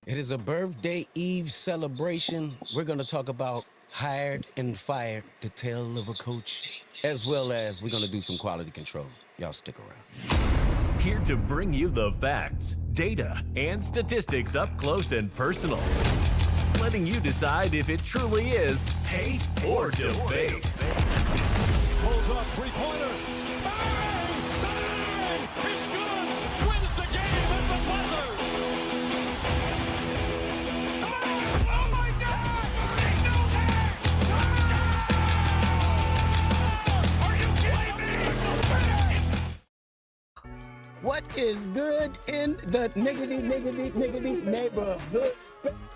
It is a birthday eve celebration. We're going to talk about hired and fired, the tale of a coach, as well as we're going to do some quality control. Y'all stick around. Here to bring you the facts, data, and statistics up close and personal. Letting you decide if it truly is hate or debate. Pulls up three-pointer. Bang! Bang! It's good! Wins the game at the buzzer! Oh my God! They know that! Are you kidding me? What is good in the niggity neighborhood?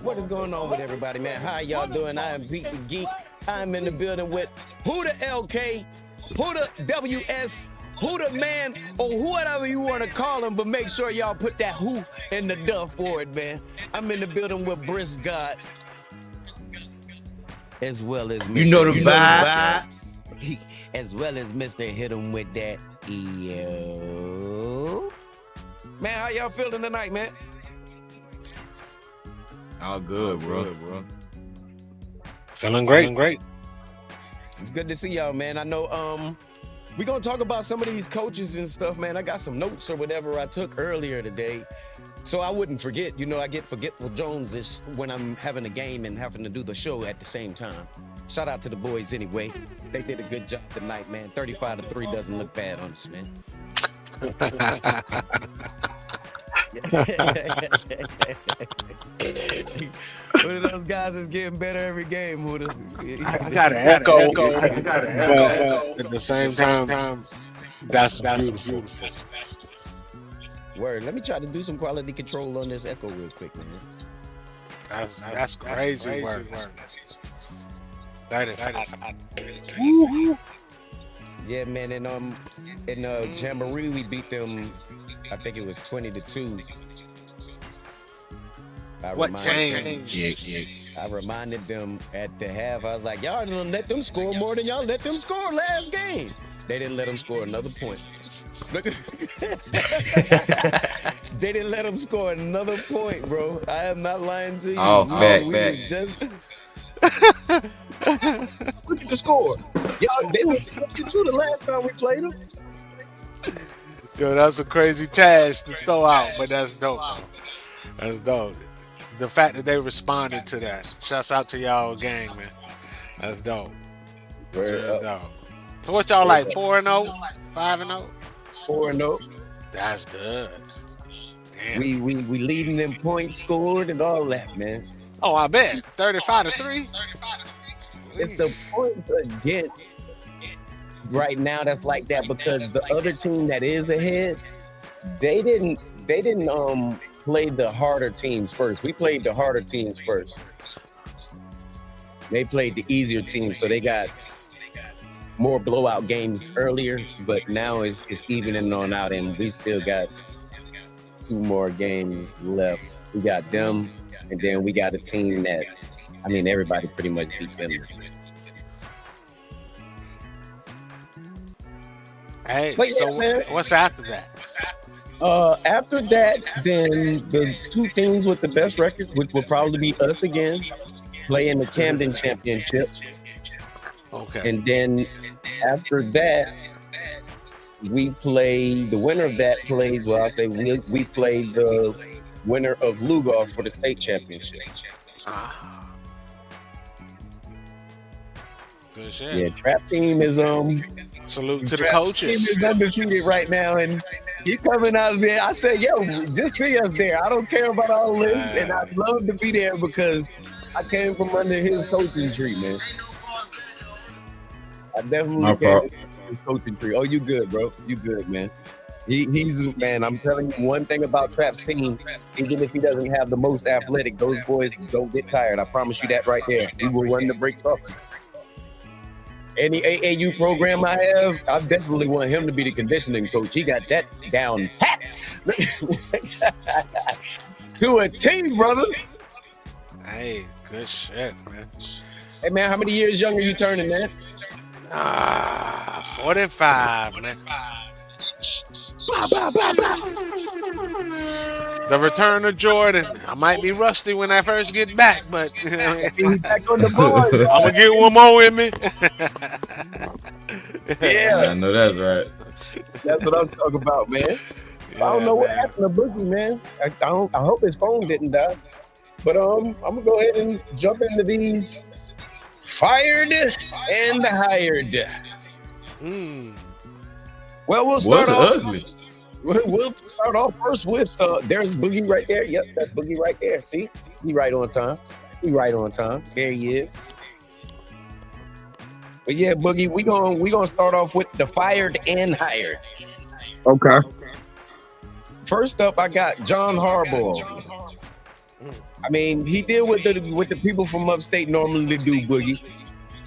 What is going on with everybody, man? How y'all doing? I am Pete the Geek. I'm in the building with who the LK, who the WS, who the man, or whatever you want to call him, but make sure y'all put that who in the duff for it, man. I'm in the building with Briss God, as well as Mr. You know the vibe. As well as Mr. Hit him with that yo. Man, how y'all feeling tonight, man? All good, bro. Feeling great. It's good to see y'all, man. I know we're gonna talk about some of these coaches and stuff, man. I got some notes or whatever I took earlier today, so I wouldn't forget. You know, I get forgetful Jones when I'm having a game and having to do the show at the same time. Shout out to the boys anyway. They did a good job tonight, man. 35-3 doesn't look bad on us, man. One of those guys is getting better every game, Huda. I got an echo. But at the same time, that's beautiful. Word. Let me try to do some quality control on this echo real quick, man. That's crazy work. 35. Yeah, man. And in Jamboree, we beat them. I think it was 20-2. What changed? Yeah. I reminded them at the half. I was like, y'all didn't let them score more than y'all let them score last game. They didn't let them score another point. They didn't let them score another point, bro. I am not lying to you. Oh, facts. Look at the score. Y'all, they were 2 the last time we played them. Yo, that's a crazy task to throw out, but that's dope. That's dope. The fact that they responded to that. Shouts out to y'all gang, man. That's dope. That's really dope. So what y'all like, 4-0? 5-0? 4-0. That's good. Damn. We leading them points scored and all that, man. Oh, I bet. 35-3. It's the points against right now that's like that because the other team that is ahead, they didn't play the harder teams first. We played the harder teams first. They played the easier teams, so they got more blowout games earlier, but now it's evening on out, and we still got 2 more games left. We got them, and then we got a team that, I mean, everybody pretty much beat them. Hey, But yeah, so man. what's after that? After that, then the 2 teams with the best records, which will probably be us again, play in the Camden Championship. Okay. And then after that, we play, the winner of that plays, well, I'll say we play the winner of Lugoff for the state championship. Good shit. Yeah, Trap Team is Salute to the Trap coaches. Team is undefeated right now, and he's coming out of there. I said, yo, just see us there. I don't care about all this, and I'd love to be there because I came from under his coaching tree, man. I definitely came from his coaching tree. Oh, you good, bro? You good, man? He's man. I'm telling you one thing about Trap's team. Even if he doesn't have the most athletic, those boys don't get tired. I promise you that right there. He will run the breaks off. Any AAU program I have, I definitely want him to be the conditioning coach. He got that down pat to a T, brother. Hey, good shit, man. Hey, man, how many years younger you turning, man? 45, man. The return of Jordan. I might be rusty when I first get back, but He's back on the bars. I'm gonna get one more in me. Yeah, I know that's right. that's what I'm talking about, man. I don't know what happened to Boogie, man. I hope his phone didn't die. But I'm gonna go ahead and jump into these fired and hired. Well, we'll start What's off. ugly? We'll start off first with there's Boogie right there. Yep, that's Boogie right there. See, he right on time. There he is. But yeah, Boogie, we gonna start off with the fired and hired. Okay. First up, I got John Harbaugh. I mean, he did what the people from upstate normally do, Boogie.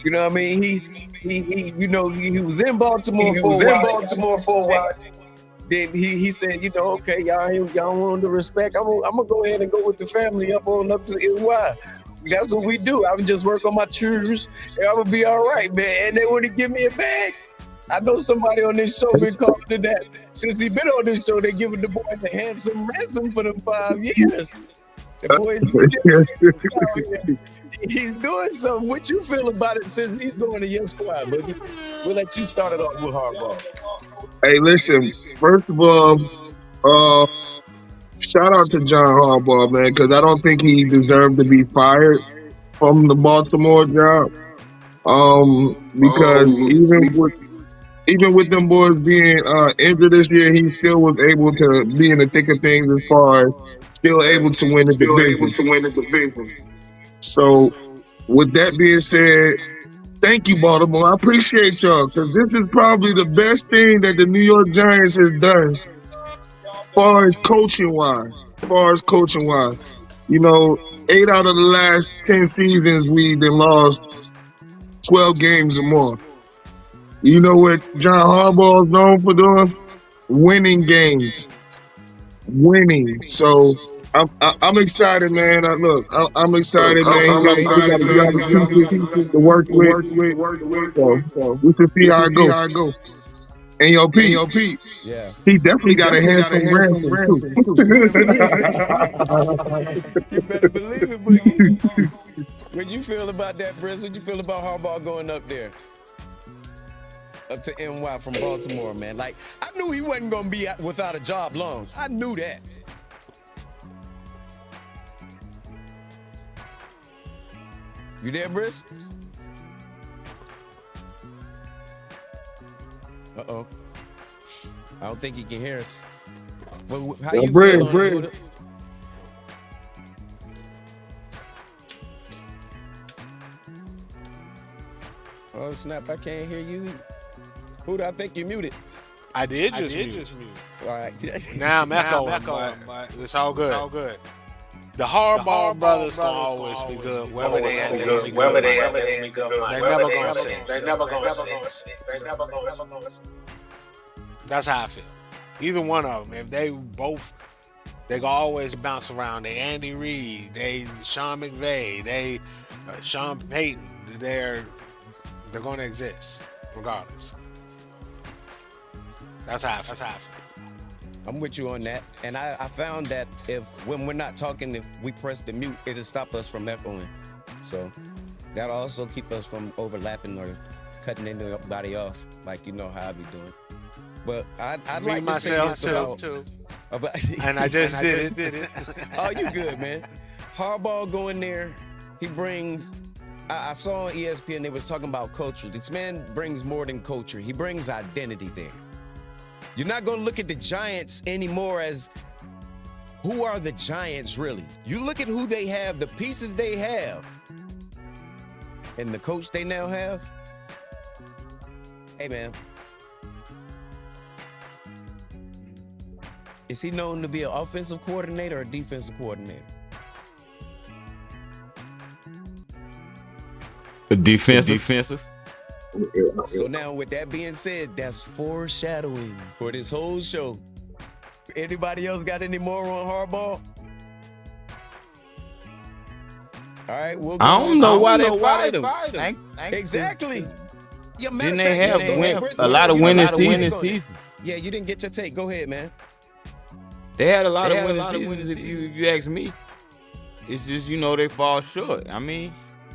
You know what I mean? He was in Baltimore for a while. Then he said, okay, y'all want the respect. I'm gonna go ahead and go with the family up to NY. That's what we do. I would just work on my tours, and I'm gonna be all right, man. And they want to give me a bag. I know somebody on this show been calling it that. Since he been on this show, they giving the boy the handsome ransom for them 5 years. The boy, he's doing something. What you feel about it since he's going to your squad, Boogie? We'll let you start it off with Harbaugh. Hey, listen. First of all, shout out to John Harbaugh, man, because I don't think he deserved to be fired from the Baltimore job. Because even with them boys being injured this year, he still was able to be in the thick of things as far as still able to win the division. So, with that being said, thank you, Baltimore. I appreciate y'all because this is probably the best thing that the New York Giants has done as far as coaching wise. 8 out of the last 10 seasons, we've been lost 12 games or more. You know what John Harbaugh is known for doing? Winning games. So I'm excited, man. I'm excited, man. He got a pieces to work with. So we should see how it goes. And yo, Pete. Yeah. He definitely got a handsome ransom too. You better believe it, Boogie. What you feel about that, Briz? What you feel about Harbaugh going up there? Up to NY from Baltimore, man. Like, I knew he wasn't going to be without a job long. I knew that. You there, Briz? Uh-oh. I don't think he can hear us. Well, how you feel on it? Oh, snap, I can't hear you. Who do I think you muted? I did just mute. All right. Now I'm echoing, but it's all good. The Harbaugh brothers can always be good. Whether they ever be good. They're never going to see. That's how I feel. Either one of them, if they both, they can always bounce around. They Andy Reid, they Sean McVay, they Sean Payton. They're going to exist regardless. That's how I feel. I'm with you on that. And I found that when we're not talking, if we press the mute, it'll stop us from echoing. So that'll also keep us from overlapping or cutting anybody off, like you know how I be doing. But I'd like to say this too. And I just did it. Oh, you good, man. Harbaugh going there, he brings, I saw on ESPN, they was talking about culture. This man brings more than culture. He brings identity there. You're not going to look at the Giants anymore as who are the Giants really. You look at who they have, the pieces they have, and the coach they now have. Hey, man. Is he known to be an offensive coordinator or a defensive coordinator? Defensive. So now with that being said, that's foreshadowing for this whole show. Anybody else got any more on Harbaugh? All right, we'll go. I don't know why they fired him. Exactly. Yeah, Didn't they have a lot of winning seasons? Yeah, you didn't get your take. Go ahead, man. They had a lot of winning seasons. If you ask me, it's just they fall short. I mean,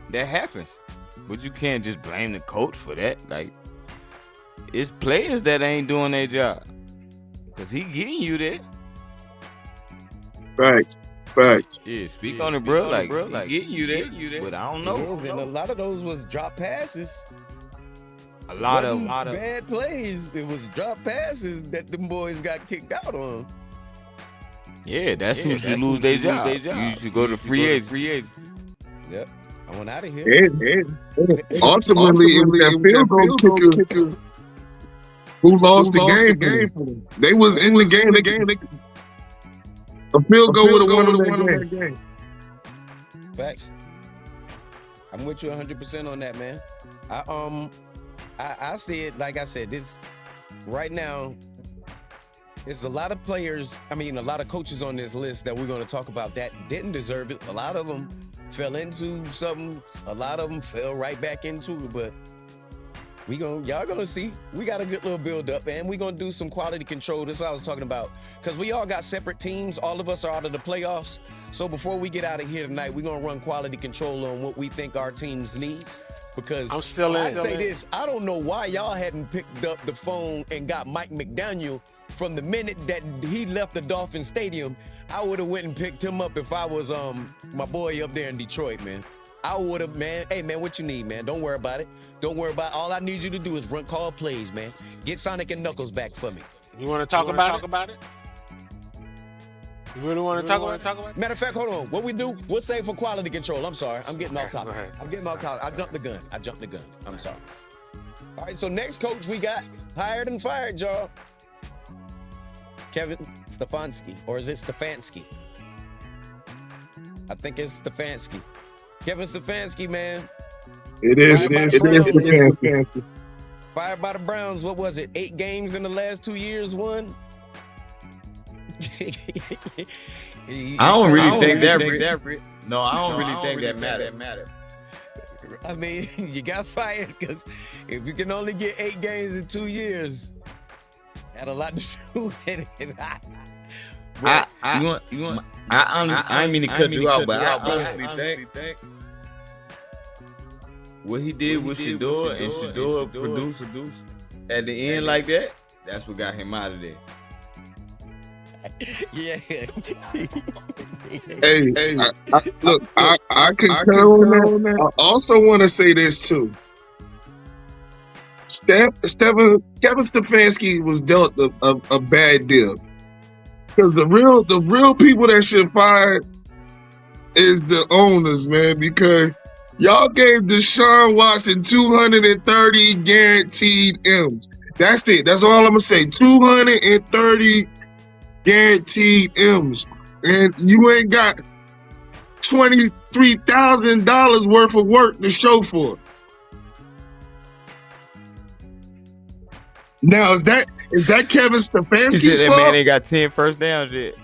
that happens, but you can't just blame the coach for that. Like, it's players that ain't doing their job, cause he getting you there. Facts. Yeah, speak on it, bro. Like, he getting you there, but I don't know. And a lot of those was drop passes. A lot of bad plays. It was drop passes that them boys got kicked out on. Yeah, that's when you should lose their job. You should go to free agents. Yep. I went out of here. And ultimately, if that field goal kicker who lost the game for them. They was in the game. A field goal would have won that game. Facts. I'm with you 100% on that, man. I see it, like I said, this right now, there's a lot of players, a lot of coaches on this list that we're going to talk about that didn't deserve it. A lot of them fell into something. A lot of them fell right back into it, but y'all gonna see. We got a good little build up, and we're gonna do some quality control. That's what I was talking about. Because we all got separate teams. All of us are out of the playoffs. So before we get out of here tonight, we're gonna run quality control on what we think our teams need. Because I'm still in. I say this, I don't know why y'all hadn't picked up the phone and got Mike McDaniel from the minute that he left the Dolphin Stadium. I would have went and picked him up if I was my boy up there in Detroit, man. I would have, man. Hey, man, what you need, man? Don't worry about it. Don't worry about it. All I need you to do is call plays, man. Get Sonic and Knuckles back for me. You want to talk about it? You really want to talk about it? Matter of fact, hold on. What we do, we'll save for quality control. I'm sorry. I'm getting off topic. Go ahead. I'm getting off topic. I jumped the gun. I'm sorry. All right, so next coach we got, hired and fired, y'all. Kevin Stefanski. Or is it Stefanski? I think it's Stefanski. Kevin Stefanski, man. It is Stefanski. Fired by the Browns. What was it? 8 games in the last 2 years, won? I don't really think that. No, I don't really think that matters. I mean, you got fired because if you can only get 8 games in 2 years, had a lot to do with it. I didn't mean to cut you out, but I honestly think what he did with Shedeur and Shedeur produced at the end like that, that's what got him out of there. Yeah. Hey, look, I concur on that. I also want to say this too. Kevin Stefanski was dealt a bad deal. Because the real people that should fire is the owners, man. Because y'all gave Deshaun Watson 230 guaranteed M's. That's it. That's all I'm gonna say. 230 guaranteed M's, and you ain't got $23,000 worth of work to show for it. Now is that Kevin Stefanski's that fault? man ain't got 10 first downs yet.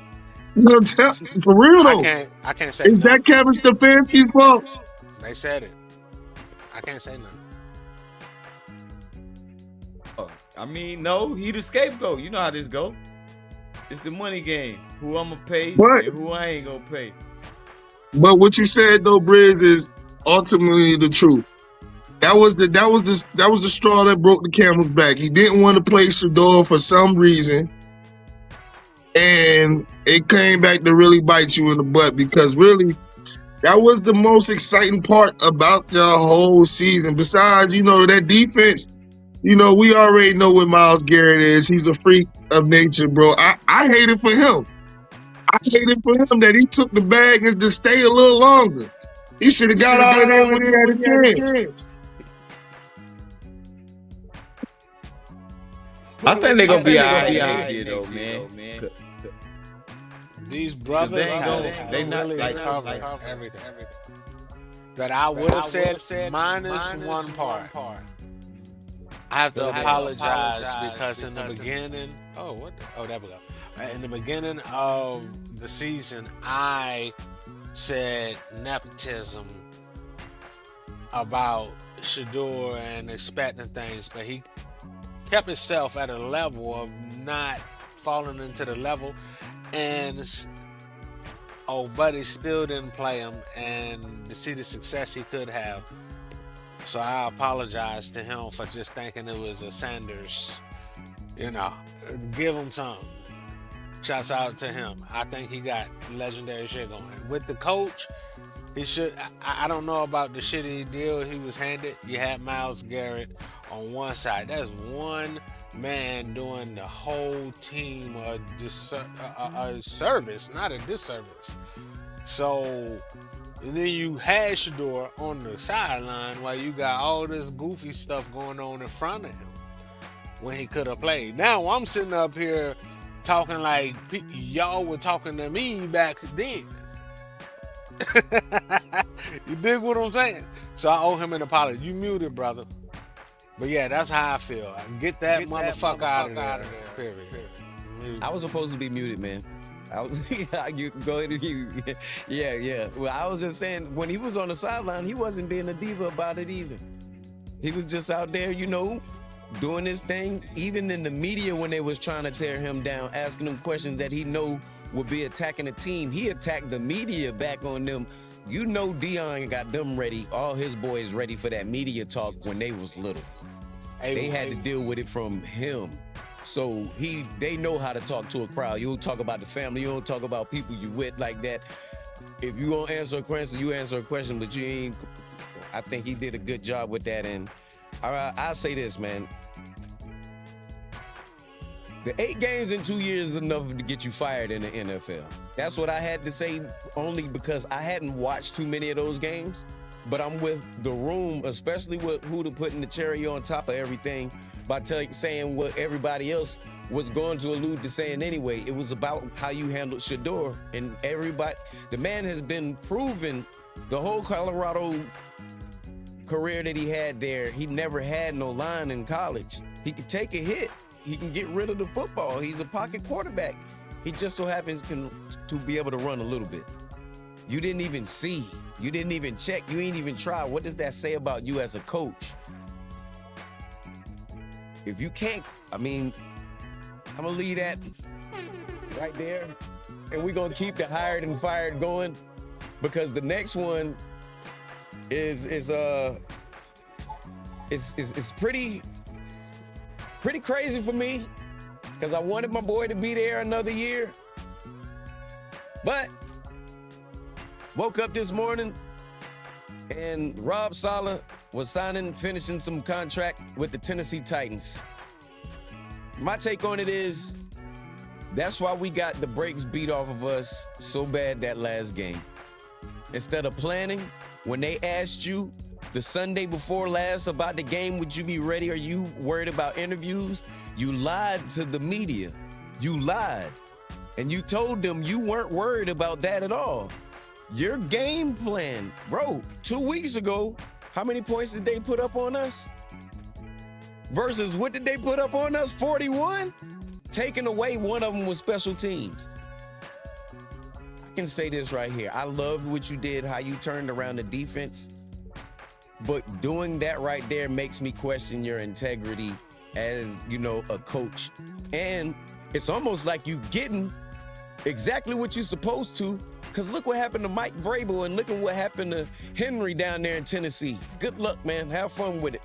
For real though, I can't say. Is that Kevin Stefanski's fault? They said it. I can't say nothing. I mean, no, he the scapegoat. You know how this go. It's the money game. Who I'm gonna pay and who I ain't gonna pay. But what you said though, Briz, is ultimately the truth. That was the straw that broke the camel's back. He didn't want to play Shedeur for some reason, and it came back to really bite you in the butt because really, that was the most exciting part about the whole season. Besides, that defense. We already know what Myles Garrett is. He's a freak of nature, bro. I hate it for him. I hate it for him that he took the bag and to stay a little longer. He should have got out of there when he had a chance. I think they're gonna be all right this year, though, man. These brothers, they not really cover everything. That I would have said minus one part. I have to apologize because in the beginning, there we go. In the beginning of the season, I said nepotism about Shedeur and expecting things, but he kept himself at a level of not falling into the level. and Buddy still didn't play him, and to see the success he could have. So I apologize to him for just thinking it was a Sanders. You know, give him some. Shouts out to him. I think he got legendary shit going. With the coach, he should. I don't know about the shitty deal he was handed. You had Myles Garrett on one side. That's one man doing the whole team a service, not a disservice. So, and then you had Shador on the sideline while you got all this goofy stuff going on in front of him when he could have played. Now I'm sitting up here talking like y'all were talking to me back then. You dig what I'm saying? So I owe him an apology. You muted, brother. But yeah, that's how I feel. Get that motherfucker out of there. Period. I was supposed to be muted, man. I was. You go ahead. Yeah. Well, I was just saying when he was on the sideline, he wasn't being a diva about it either. He was just out there, doing his thing. Even in the media, when they was trying to tear him down, asking him questions that he know would be attacking the team, he attacked the media back on them. Deion got them ready, all his boys ready for that media talk when they was little. They had to deal with it from him. So they know how to talk to a crowd. You don't talk about the family, you don't talk about people you with like that. If you won't answer a question, you answer a question, but you ain't. I think he did a good job with that. And I'll say this, man. The 8 games in 2 years is enough to get you fired in the NFL. That's what I had to say, only because I hadn't watched too many of those games. But I'm with the room, especially with Huda putting the cherry on top of everything by saying what everybody else was going to allude to saying anyway. It was about how you handled Shador. And the man has been proven the whole Colorado career that he had there, he never had no line in college. He could take a hit. He can get rid of the football. He's a pocket quarterback. He just so happens to be able to run a little bit. You didn't even see. You didn't even check. You ain't even try. What does that say about you as a coach? If you can't, I'm going to leave that right there. And we're going to keep the hired and fired going, because the next one is pretty crazy for me, because I wanted my boy to be there another year. But woke up this morning and Rob Saleh was finishing some contract with the Tennessee Titans. My take on it is that's why we got the brakes beat off of us so bad that last game. Instead of planning, when they asked you the Sunday before last about the game, would you be ready? Are you worried about interviews? You lied to the media. You lied. And you told them you weren't worried about that at all. Your game plan, bro, 2 weeks ago, how many points did they put up on us? Versus what did they put up on us? 41? Taking away one of them was special teams. I can say this right here. I loved what you did, how you turned around the defense. But doing that right there makes me question your integrity as, a coach. And it's almost like you getting exactly what you're supposed to, because look what happened to Mike Vrabel and look at what happened to Henry down there in Tennessee. Good luck, man. Have fun with it.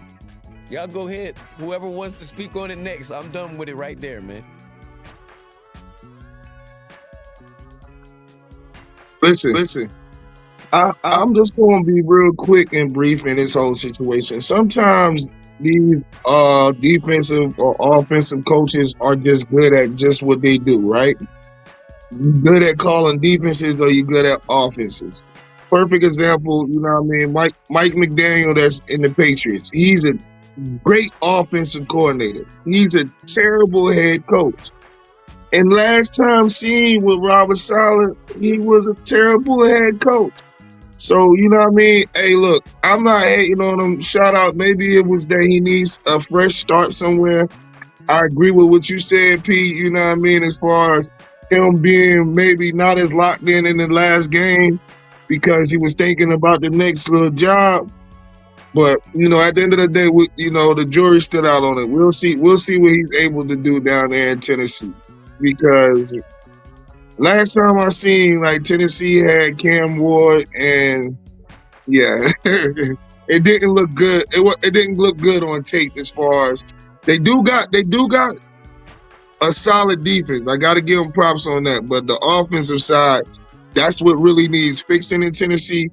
Y'all go ahead. Whoever wants to speak on it next, I'm done with it right there, man. Listen. I'm just going to be real quick and brief in this whole situation. Sometimes these defensive or offensive coaches are just good at just what they do, right? You good at calling defenses or you good at offenses. Perfect example, Mike McDaniel that's in the Patriots. He's a great offensive coordinator. He's a terrible head coach. And last time seen with Robert Saleh, he was a terrible head coach. So, Hey, look, I'm not hating on him. Shout out. Maybe it was that he needs a fresh start somewhere. I agree with what you said, Pete, as far as him being maybe not as locked in the last game because he was thinking about the next little job. But, at the end of the day, the jury's still out on it. We'll see what he's able to do down there in Tennessee, because Last time I seen like Tennessee had Cam Ward, and yeah, it didn't look good. It didn't look good on tape as far as they do got a solid defense. I got to give them props on that. But the offensive side, that's what really needs fixing in Tennessee.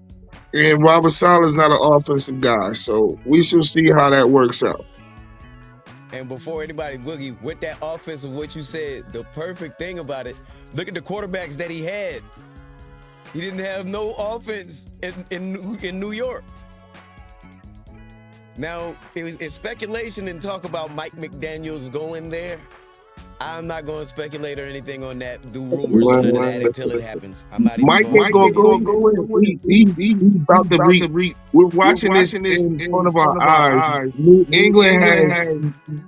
And Robert Sala's not an offensive guy, so we shall see how that works out. And before anybody boogie with that offense of what you said, the perfect thing about it, look at the quarterbacks that he had. He didn't have no offense in New York. Now, it's speculation and talk about Mike McDaniels going there. I'm not going to speculate or anything on that, do rumors or none of that until it happens. I'm not even Mike ain't gonna go in. He's about to reach. We're watching this in front of our eyes. New England has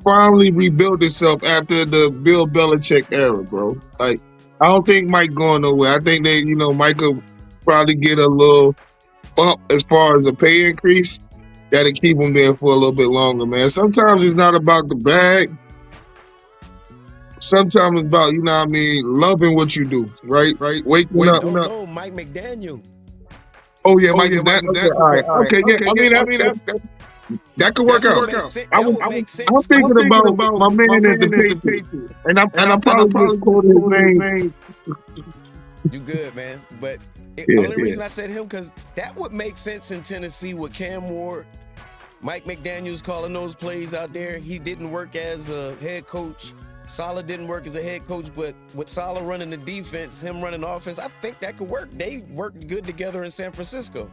finally rebuilt itself after the Bill Belichick era, bro. Like, I don't think Mike going nowhere. I think Mike will probably get a little bump as far as a pay increase. That'll keep him there for a little bit longer, man. Sometimes it's not about the bag. Sometimes it's about, loving what you do, right? Waking up. No, Mike McDaniel. Oh yeah, Mike. Okay, yeah. That could work out. I'm thinking about my man at the Patriots, and I'm probably just quoting his name. You good, man? But the only reason I said him because that would make sense in Tennessee with Cam Ward, Mike McDaniels calling those plays out there. He didn't work as a head coach. Saleh didn't work as a head coach, but with Saleh running the defense, him running the offense, I think that could work. They worked good together in San Francisco.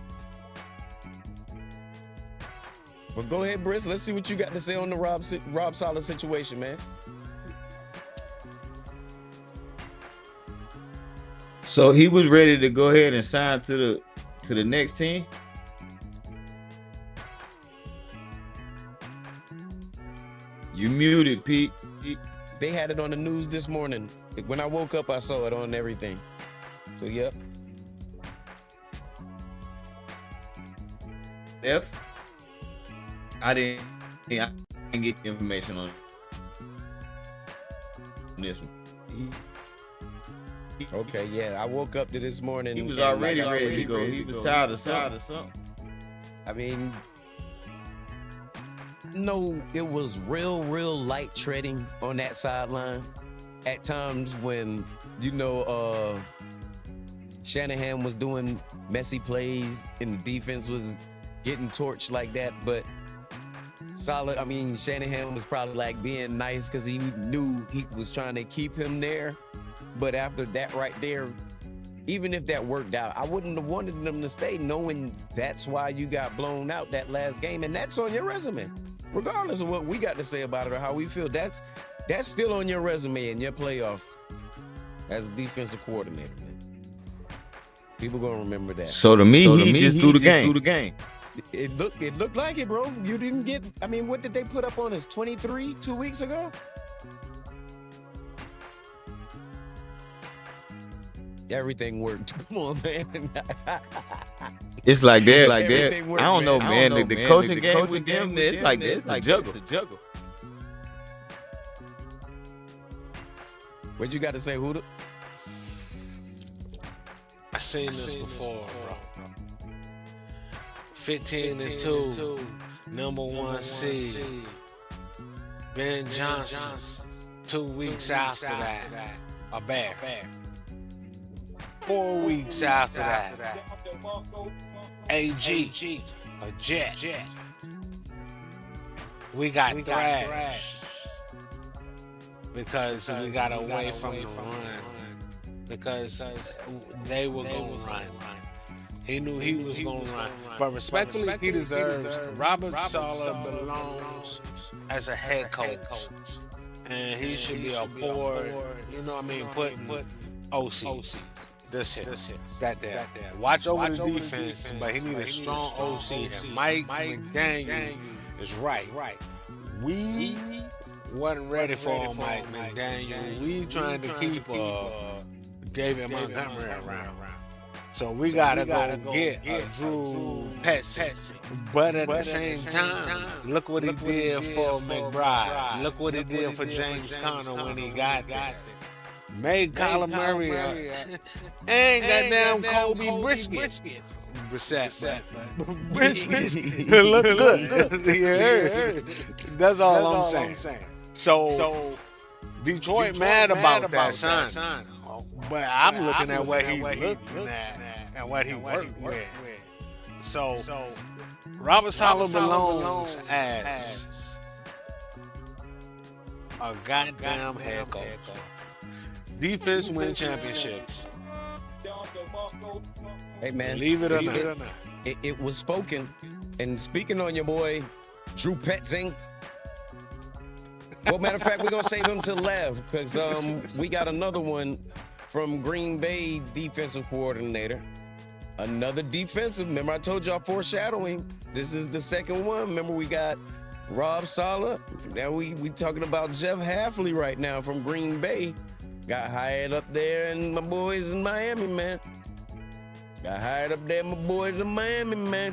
But go ahead, Briss. Let's see what you got to say on the Rob Saleh situation, man. So he was ready to go ahead and sign to the next team. You muted, Pete. They had it on the news this morning. When I woke up, I saw it on everything. So, yep. I didn't get the information on this one. Okay, yeah. I woke up to this morning. He was already ready to go. He was tired of something. I mean, no, it was real light treading on that sideline at times when, Shanahan was doing messy plays and the defense was getting torched like that. But Shanahan was probably like being nice because he knew he was trying to keep him there. But after that right there, even if that worked out, I wouldn't have wanted them to stay knowing that's why you got blown out that last game. And that's on your resume. Regardless of what we got to say about it or how we feel, that's still on your resume and your playoff as a defensive coordinator, man. People gonna remember that. So to me, he just threw the game. It looked like it, bro. You didn't get. I mean, what did they put up on us? 23 2 weeks ago. Everything worked. Come on, man. It's like that. I don't know, man. The coaching game with them, it's like this. It's a juggle. What you got to say, Huda? I seen this before, bro. 15-2, number 1 seed. Ben Johnson, 2 weeks after that, a Bear. 4 weeks after that, AG, a Jet. We got thrashed because we got away from the run. Because they were going to run. He knew he was going to run. But respectfully, he deserves. Robert Saleh belongs as a head coach. And he should be a board, putting OC. This hit. That there. Watch over the defense, but he needs a strong OC. And Mike McDaniel is right. We wasn't ready for Mike McDaniel. We trying to keep David Montgomery around. So we gotta go get a Drew Petzing. But at the same time, look what he did for McBride. Look what he did for James Conner when he got there. made Kyler Murray and goddamn Kobe Brisket. Brissett, Brisket look good. Yeah, that's all I'm saying. So Detroit mad about that sign, but I'm looking at what he looking at and what he worked with. So Robert Saleh belongs as a goddamn head coach. Defense win championships. Hey man, Believe it or not. it was spoken. And speaking on your boy, Drew Petzing. Well, matter of fact, we're gonna save him to Lev because we got another one from Green Bay defensive coordinator. Another defensive. Remember, I told y'all foreshadowing. This is the second one. Remember, we got Rob Saleh. Now we talking about Jeff Hafley right now from Green Bay. Got hired up there, and my boys in Miami, man. Got hired up there, my boys in Miami, man.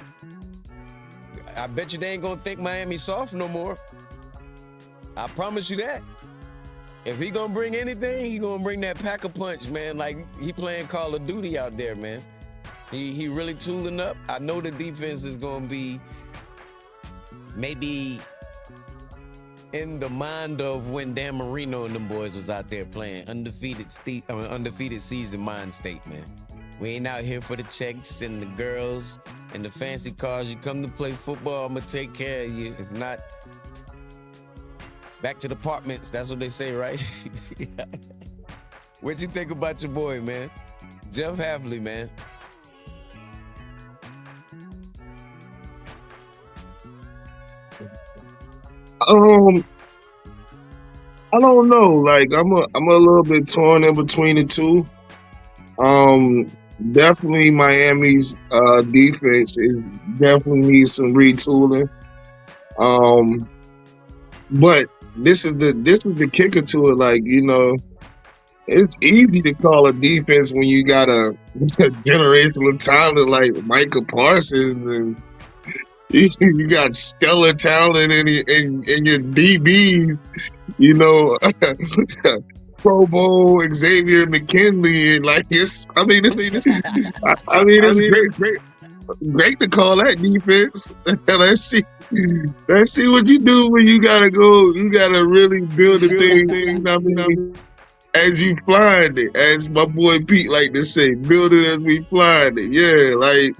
I bet you they ain't gonna think Miami soft no more. I promise you that. If he gonna bring anything, he gonna bring that pack a punch, man. Like he playing Call of Duty out there, man. He really tooling up. I know the defense is gonna be maybe in the mind of when Dan Marino and them boys was out there playing undefeated season mind state, man. We ain't out here for the checks and the girls and the fancy cars. You come to play football, I'm gonna take care of you. If not, back to the apartments. That's what they say, right? What you think about your boy, man? Jeff Hafley, man. I don't know. Like I'm a little bit torn in between the two. Definitely Miami's defense is definitely needs some retooling. But this is the kicker to it. Like, you know, it's easy to call a defense when you got a generational talent like Micah Parsons and you got stellar talent in your DBs, you know, Pro Bowl Xavier McKinley, and like it's great to call that defense. Let's see what you do when you gotta go. You gotta really build a thing. I mean, as you flying it, as my boy Pete like to say, build it as we flying it. Yeah, like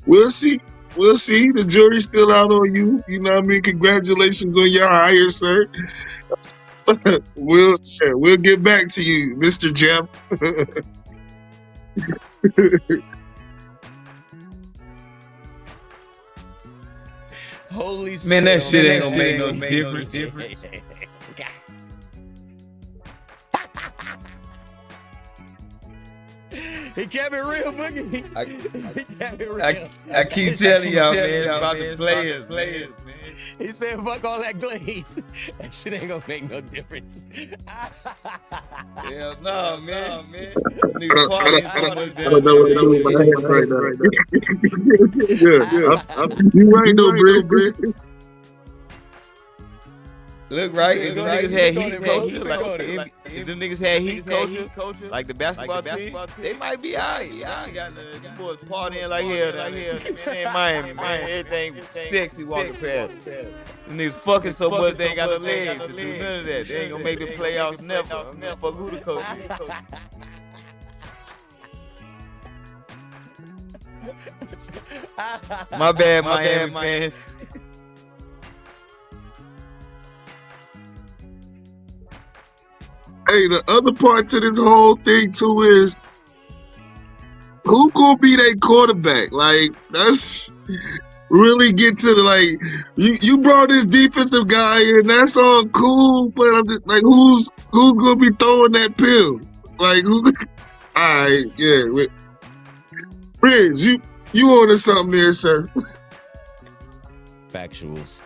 we'll see. We'll see. The jury's still out on you. You know what I mean? Congratulations on your hire, sir. We'll get back to you, Mr. Jeff. Holy Man, that smell. shit ain't gonna make no difference. He kept it real, Boogie. He kept it real. I keep telling y'all, man, it's about the players, man. He said, fuck all that glaze. That shit ain't gonna make no difference. Hell no, man. Nigga partying so much I don't know what to do with my hands right now. You right though, Britt. Look, right? If them niggas had heat coaches, if them niggas had heat coaches, like the basketball team, they might be alright. Y'all got the boys partying like hell down here in Miami, man. Everything sexy walking past. Them niggas fucking so much they ain't got the legs to do none of that. They ain't gonna make the playoffs never. Fuck who the coach is. My bad, Miami fans. Hey, the other part to this whole thing too is who gonna be that quarterback? Like, that's really get to the like you brought this defensive guy in, that's all cool, but I'm just like who's gonna be throwing that pill? Like who alright, yeah. Riz, you on to something there, sir. Factuals.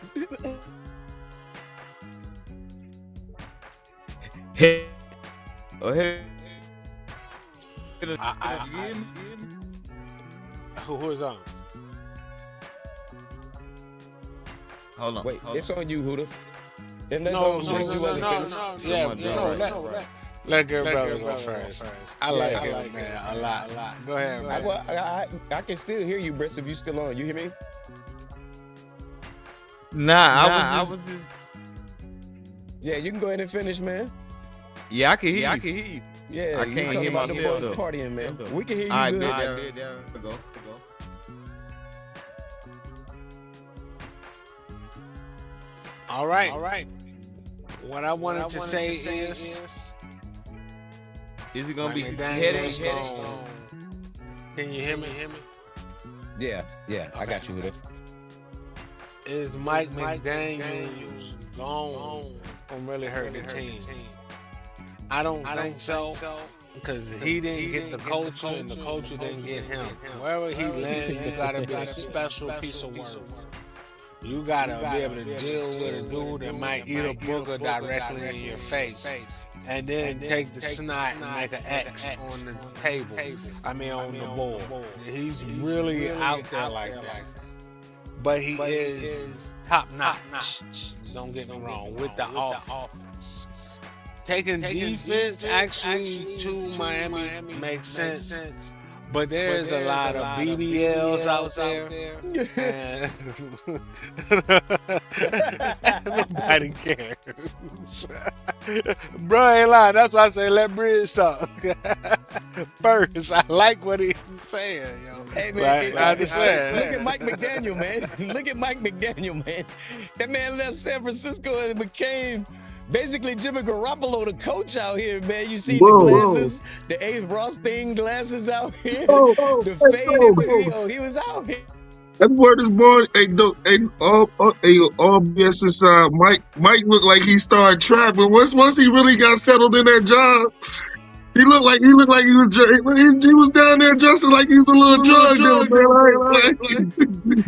Hey. Oh, hey. Who is on? Hold on. Wait, it's on you, Huda. And that's No, on you. You wasn't finished. Yeah, Let Gary brother go first. I like him, man, a lot. Go ahead, man. I can still hear you, Briss, if you still on. You hear me? Nah, I was just. Yeah, you can go ahead and finish, man. Yeah, I can hear you. Yeah, I you can't talking hear about the myself, boys though. partying, man. We can hear you I good. did. There we go. All right. What I wanted to say is Is it gonna be McDaniel's headache? gone. Can you hear me? Yeah, I got you with it. Is Mike McDaniel gone from really hurting the team? I don't think so, because he didn't get the culture and the culture didn't get him. Wherever he lands, you gotta be a special piece of work. You gotta be able to deal with a dude that might eat a booger directly in your face, and then take the snot and make an X on the table. I mean, on the board. He's really out there like that. But he is top notch. Don't get me wrong, with the offense. Taking defense actually to Miami makes sense. But there's a lot of BBLs out there, and nobody cares. Bro, ain't lying. That's why I say let Bridge talk. First, I like what he's saying, yo. Hey, man, I understand. Look at Mike McDaniel, man. Look at Mike McDaniel, man. That man left San Francisco and became basically Jimmy Garoppolo, the coach out here, man. You see the glasses, the 8th Ross thing glasses out here, the faded, but he was out here. That word is born. All BS aside, Mike looked like he started trapping. Once he really got settled in that job, he looked like he was down there dressing like he's a little drug dealer, man.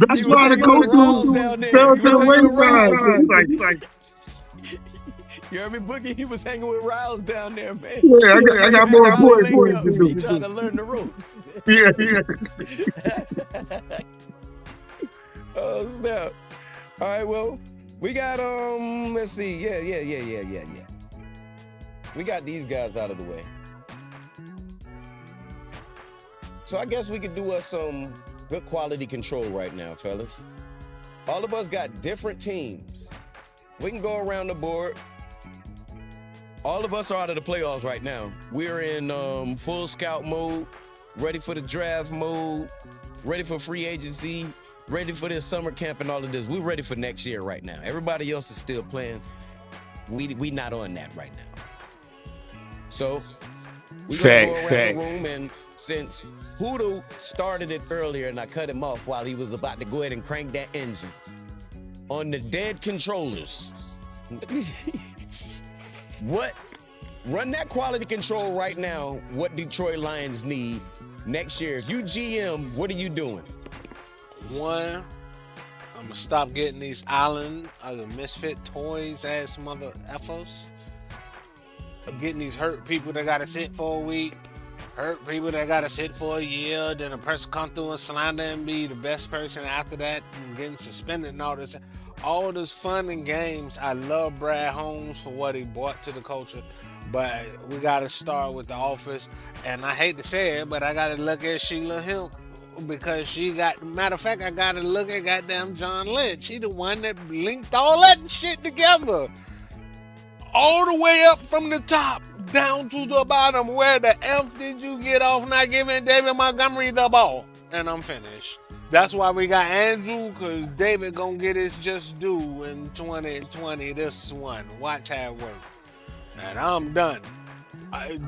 That's why the coach fell to the wayside. You heard me, Boogie? He was hanging with Riles down there, man. Yeah, I got more important things to do. He trying to learn the ropes. Yeah. Oh, snap. All right, well, we got, let's see. Yeah. We got these guys out of the way. So I guess we could do us some good quality control right now, fellas. All of us got different teams. We can go around the board. All of us are out of the playoffs right now. We're in full scout mode, ready for the draft mode, ready for free agency, ready for this summer camp and all of this. We're ready for next year right now. Everybody else is still playing. We not on that right now. So we're gonna go around the room, and since Hudo started it earlier and I cut him off while he was about to go ahead and crank that engine on the dead controllers. Run that quality control right now, what Detroit Lions need next year. If you GM, what are you doing? One, I'm gonna stop getting these island other misfit toys ass mother effers. I'm getting these hurt people that gotta sit for a week, hurt people that gotta sit for a year, then a person come through and slander and be the best person after that and getting suspended and all this. All this fun and games. I love Brad Holmes for what he brought to the culture, but we got to start with the office. And I hate to say it, but I got to look at Sheila Hemp, because she got, matter of fact, I got to look at goddamn John Lynch. She the one that linked all that shit together. All the way up from the top down to the bottom. Where the F did you get off not giving David Montgomery the ball? And I'm finished. That's why we got Andrew, because David gonna get his just due in 2020. This one. Watch how it work. And I'm done.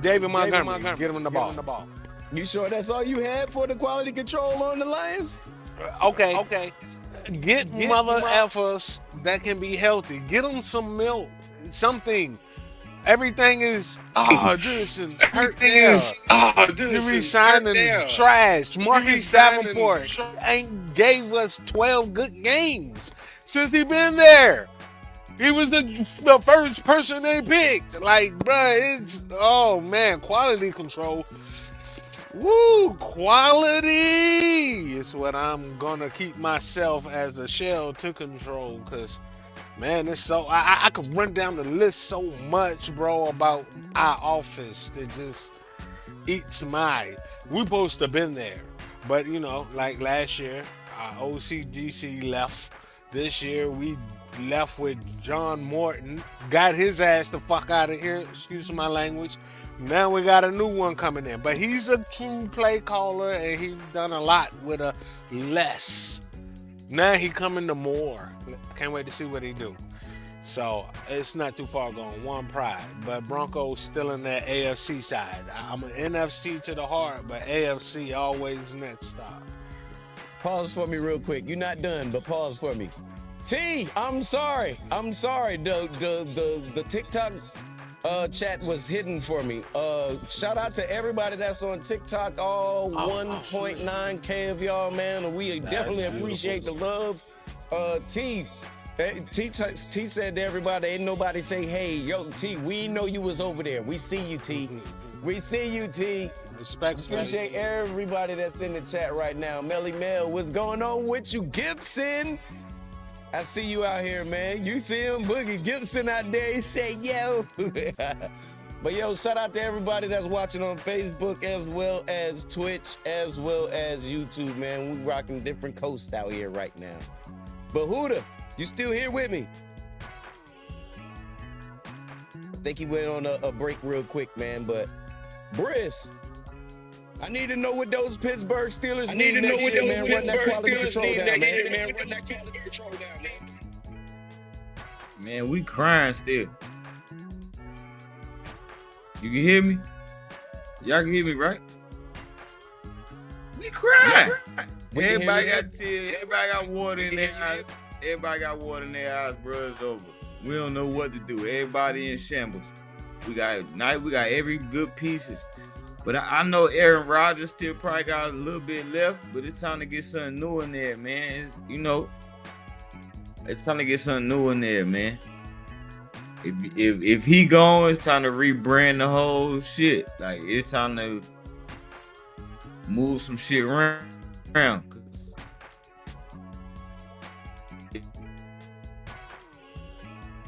David Montgomery, get him in the ball. You sure that's all you had for the quality control on the Lions? Okay. Get mother effers that can be healthy. Get them some milk, something. Everything is this and hurt there. You resigning trash. Marcus Davenport ain't gave us 12 good games since he been there. He was the first person they picked. Like, bruh, it's quality control. Woo, quality is what I'm gonna keep myself as a shell to control, because Man, it's so I could run down the list so much, bro, about our office that just eats my. We supposed to have been there, but you know, like last year, OCDC left. This year we left with John Morton, got his ass the fuck out of here. Excuse my language. Now we got a new one coming in, but he's a true play caller and he's done a lot with a less. Now he coming to more. Can't wait to see what he do. So it's not too far gone. One pride, but Broncos still in that AFC side. I'm an NFC to the heart, but AFC always next stop. Pause for me real quick. You're not done, but pause for me. T, I'm sorry. The TikTok chat was hidden for me. Shout out to everybody that's on TikTok, all 1.9K of y'all, man. We definitely appreciate the love. T said to everybody, ain't nobody say, hey, yo, T, we know you was over there. We see you, T. We see you, T. Respect. Appreciate everybody that's in the chat right now. Melly Mel, what's going on with you? Gibson, I see you out here, man. You see him, Boogie Gibson out there. He say, yo. But yo, shout out to everybody that's watching on Facebook as well as Twitch as well as YouTube, man. We rocking different coasts out here right now. But Huda, you still here with me? I think he went on a break real quick, man. But Briss, I need to know what those Pittsburgh Steelers need next year, man. Run that quality control down, man. Run that quality control down, man. Man, we crying still. You can hear me? Y'all can hear me, right? We crying. Yeah. Everybody got tears. Everybody got water in their eyes. Everybody got water in their eyes, bro. It's over. We don't know what to do. Everybody in shambles. We got every good pieces. But I know Aaron Rodgers still probably got a little bit left, but it's time to get something new in there, man. It's time to get something new in there, man. If he gone, it's time to rebrand the whole shit. Like, it's time to move some shit around.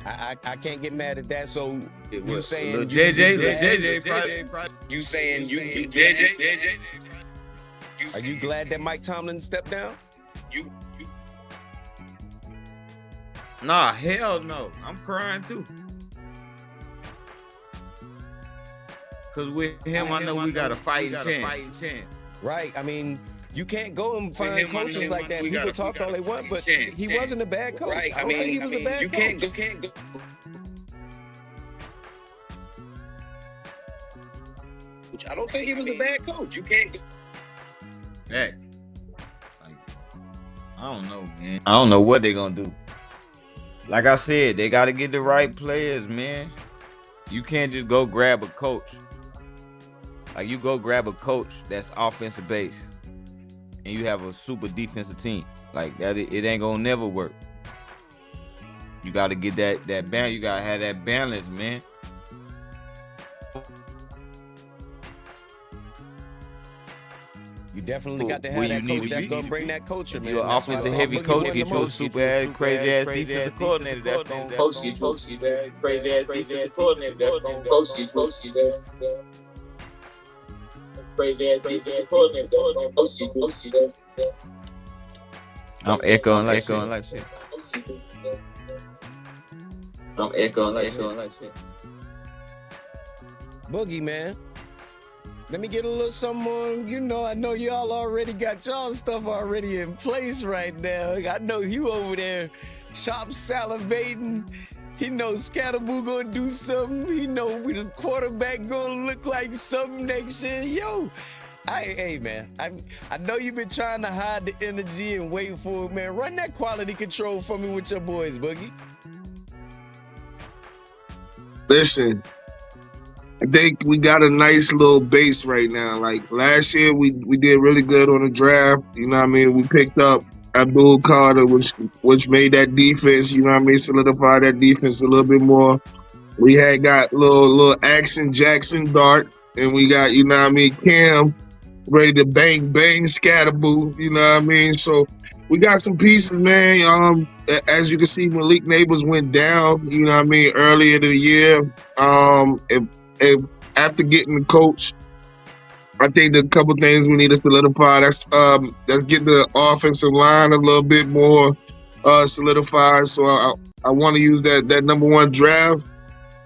I can't get mad at that. So you saying JJ probably. You saying you JJ? Are you glad that Mike Tomlin stepped down? Nah, hell no. I'm crying too. Cause with him, I know we got a fighting chance. Right. I mean, you can't go and find coaches like that. People talk all they want, but he wasn't a bad coach. Right. I mean, he was a bad coach. You can't go. I don't think he was a bad coach. You can't go. Hey, I don't know, man. I don't know what they're gonna do. Like I said, they got to get the right players, man. You can't just go grab a coach. Like, you go grab a coach that's offensive based, and you have a super defensive team. Like that, it ain't gonna never work. You got to get that balance. You gotta have that balance, man. You definitely got to have that coach that's gonna bring that culture, man. You're an offensive heavy coach, get your super ass, crazy ass defensive coordinator. That's gonna post you, man. Crazy ass defensive coordinator. That's gonna post you, man. Crazy ass defensive coordinator. That's gonna post you, man. I'm echoing like shit. I'm echoing like shit. Boogie, man. Let me get a little something on. You know, I know y'all already got y'all stuff already in place right now. I know you over there chop salivating. He knows Scatterboo gonna do something. He know the quarterback gonna look like something next year. Yo, hey man, I know you've been trying to hide the energy and wait for it, man. Run that quality control for me with your boys, Boogie. Listen, I think we got a nice little base right now. Like last year, we did really good on the draft. You know what I mean? We picked up Abdul Carter, which made that defense, you know what I mean, solidify that defense a little bit more. We had got little Action Jackson Dart, and we got, you know what I mean, Cam, ready to bang scatterboo. You know what I mean? So we got some pieces, man. As you can see, Malik Neighbors went down. You know what I mean? Earlier in the year. If after getting the coach, I think the couple things we need to solidify. Let's get the offensive line a little bit more solidified. So I want to use that number one draft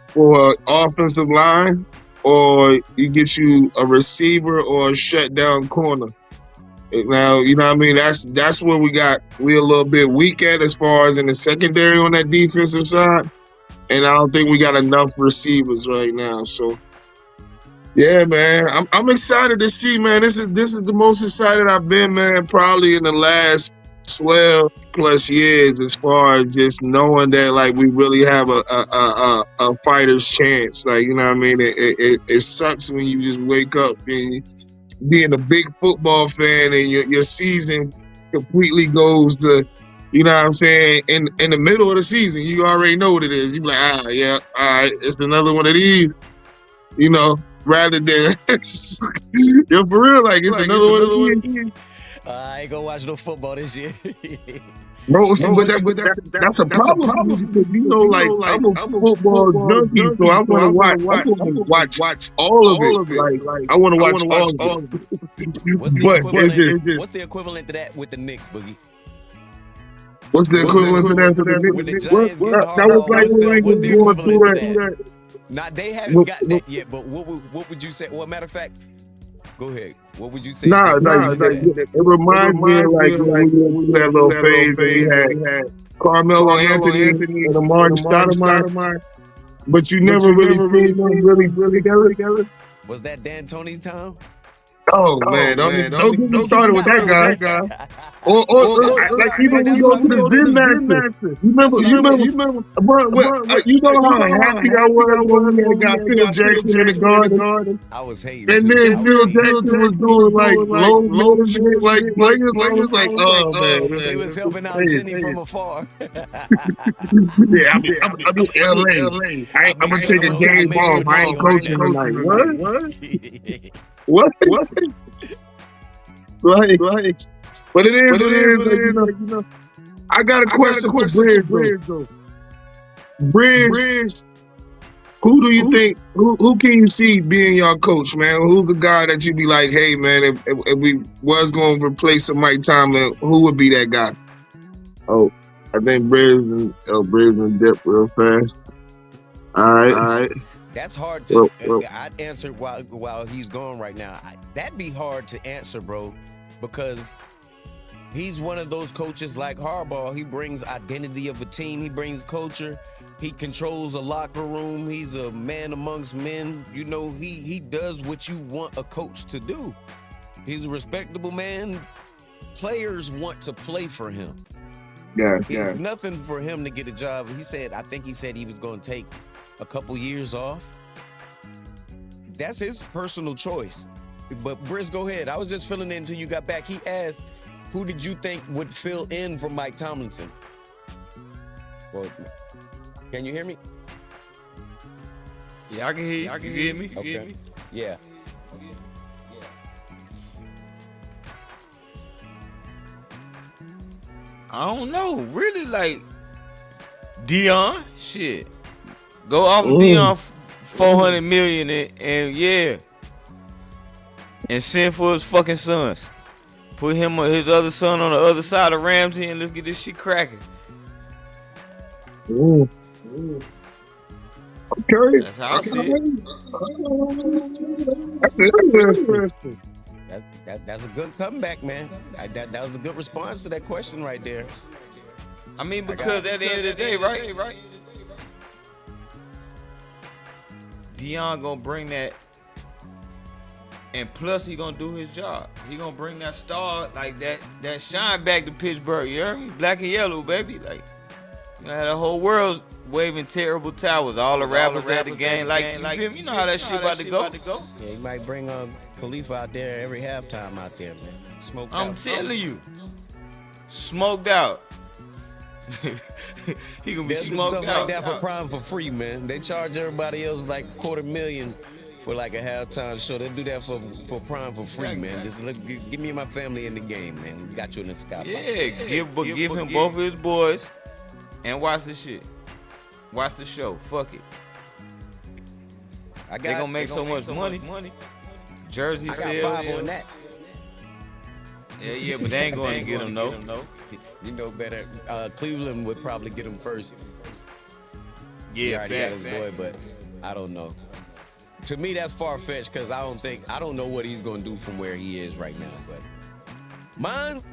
for offensive line, or you get you a receiver or a shutdown corner. Now, you know what I mean? That's where we're a little bit weak at as far as in the secondary on that defensive side. And I don't think we got enough receivers right now. So yeah, man. I'm excited to see, man. This is the most excited I've been, man, probably in the last 12 plus years, as far as just knowing that like we really have a fighter's chance. Like, you know what I mean? It sucks when you just wake up and being a big football fan and your season completely goes to, you know what I'm saying, in the middle of the season. You already know what it is. You be like, yeah, all right, it's another one of these, you know, rather than yo, for real, like it's another one of these. I ain't gonna watch no football this year. Bro, see, but that's a problem for me, because you know, like I'm a football junkie, so I want to watch all of it. Like I want to watch all of it. What's the equivalent to that with the Knicks, Boogie? What's the equivalent to that? With the Giants getting That was like when what's the we going equivalent through to that. Not they haven't got that yet, but what would you say? Well, matter of fact, go ahead. What would you say? Nah, it reminds me of like when we went through that little phase that we had Carmelo Anthony and Amari Stoudemire, but you never really seen them really together. Was that D'Antoni time? Oh man, don't get me started with that guy. Or like even when we go to the Zen Master. You remember, you know how happy I was when we got Phil Jackson in the Garden. I was hating. And then Phil Jackson was doing like low shit, like players like, oh man. He was helping out Jenny from afar. Yeah, I'm in LA. I'm gonna take a game off. I ain't coaching tonight. What? Right. But it is what it is. You know. I got a question for Bridge, though. Bridge, who do you think, who can you see being your coach, man? Who's the guy that you be like, hey, man, if we was going to replace a Mike Tomlin, who would be that guy? Oh, I think Bridge and dip real fast. All right. That's hard to. I'd answer while he's gone right now. That'd be hard to answer, bro, because he's one of those coaches like Harbaugh. He brings identity of a team. He brings culture. He controls a locker room. He's a man amongst men. You know, he does what you want a coach to do. He's a respectable man. Players want to play for him. Yeah. It's nothing for him to get a job. I think he said he was going to take a couple years off. That's his personal choice. But Briz, go ahead. I was just filling in until you got back. He asked, who did you think would fill in for Mike Tomlinson? Well, can you hear me? Yeah, I can hear you. You can hear me? Okay. You hear me? Yeah. I don't know. Really, like Dion? Shit. Go off Dion $400 million and yeah. And send for his fucking sons. Put him or his other son on the other side of Ramsey and let's get this shit cracking. Okay. That's how I see it. That's a good comeback, man. That was a good response to that question right there. I mean, because at the end of the day, right? Dion gonna bring that, and plus he gonna do his job. He gonna bring that star, like that shine back to Pittsburgh. You heard me? Black and yellow, baby. Like, you know, the whole world's waving terrible towers. All the rappers at the game, like, you feel me? You know how that shit about to go. Yeah, he might bring Khalifa out there every halftime out there, man. Smoked out. I'm telling you, smoked out. He gonna be smoked stuff out. like that for Prime for free, man. They charge everybody else like $250,000 for like a halftime show. They'll do that for Prime for free, man. Just give me and my family in the game, man. We got you in the skybox. Yeah, give him both of his boys and watch the shit. Watch the show. Fuck it. They gonna make so much money. Jersey I got sales. 5 on that. Yeah, but they ain't going to get him, no. You know better. Cleveland would probably get him first. He Yeah, already got facts. his boy, but I don't know. To me, that's far-fetched because I don't know what he's going to do from where he is right now. But mine,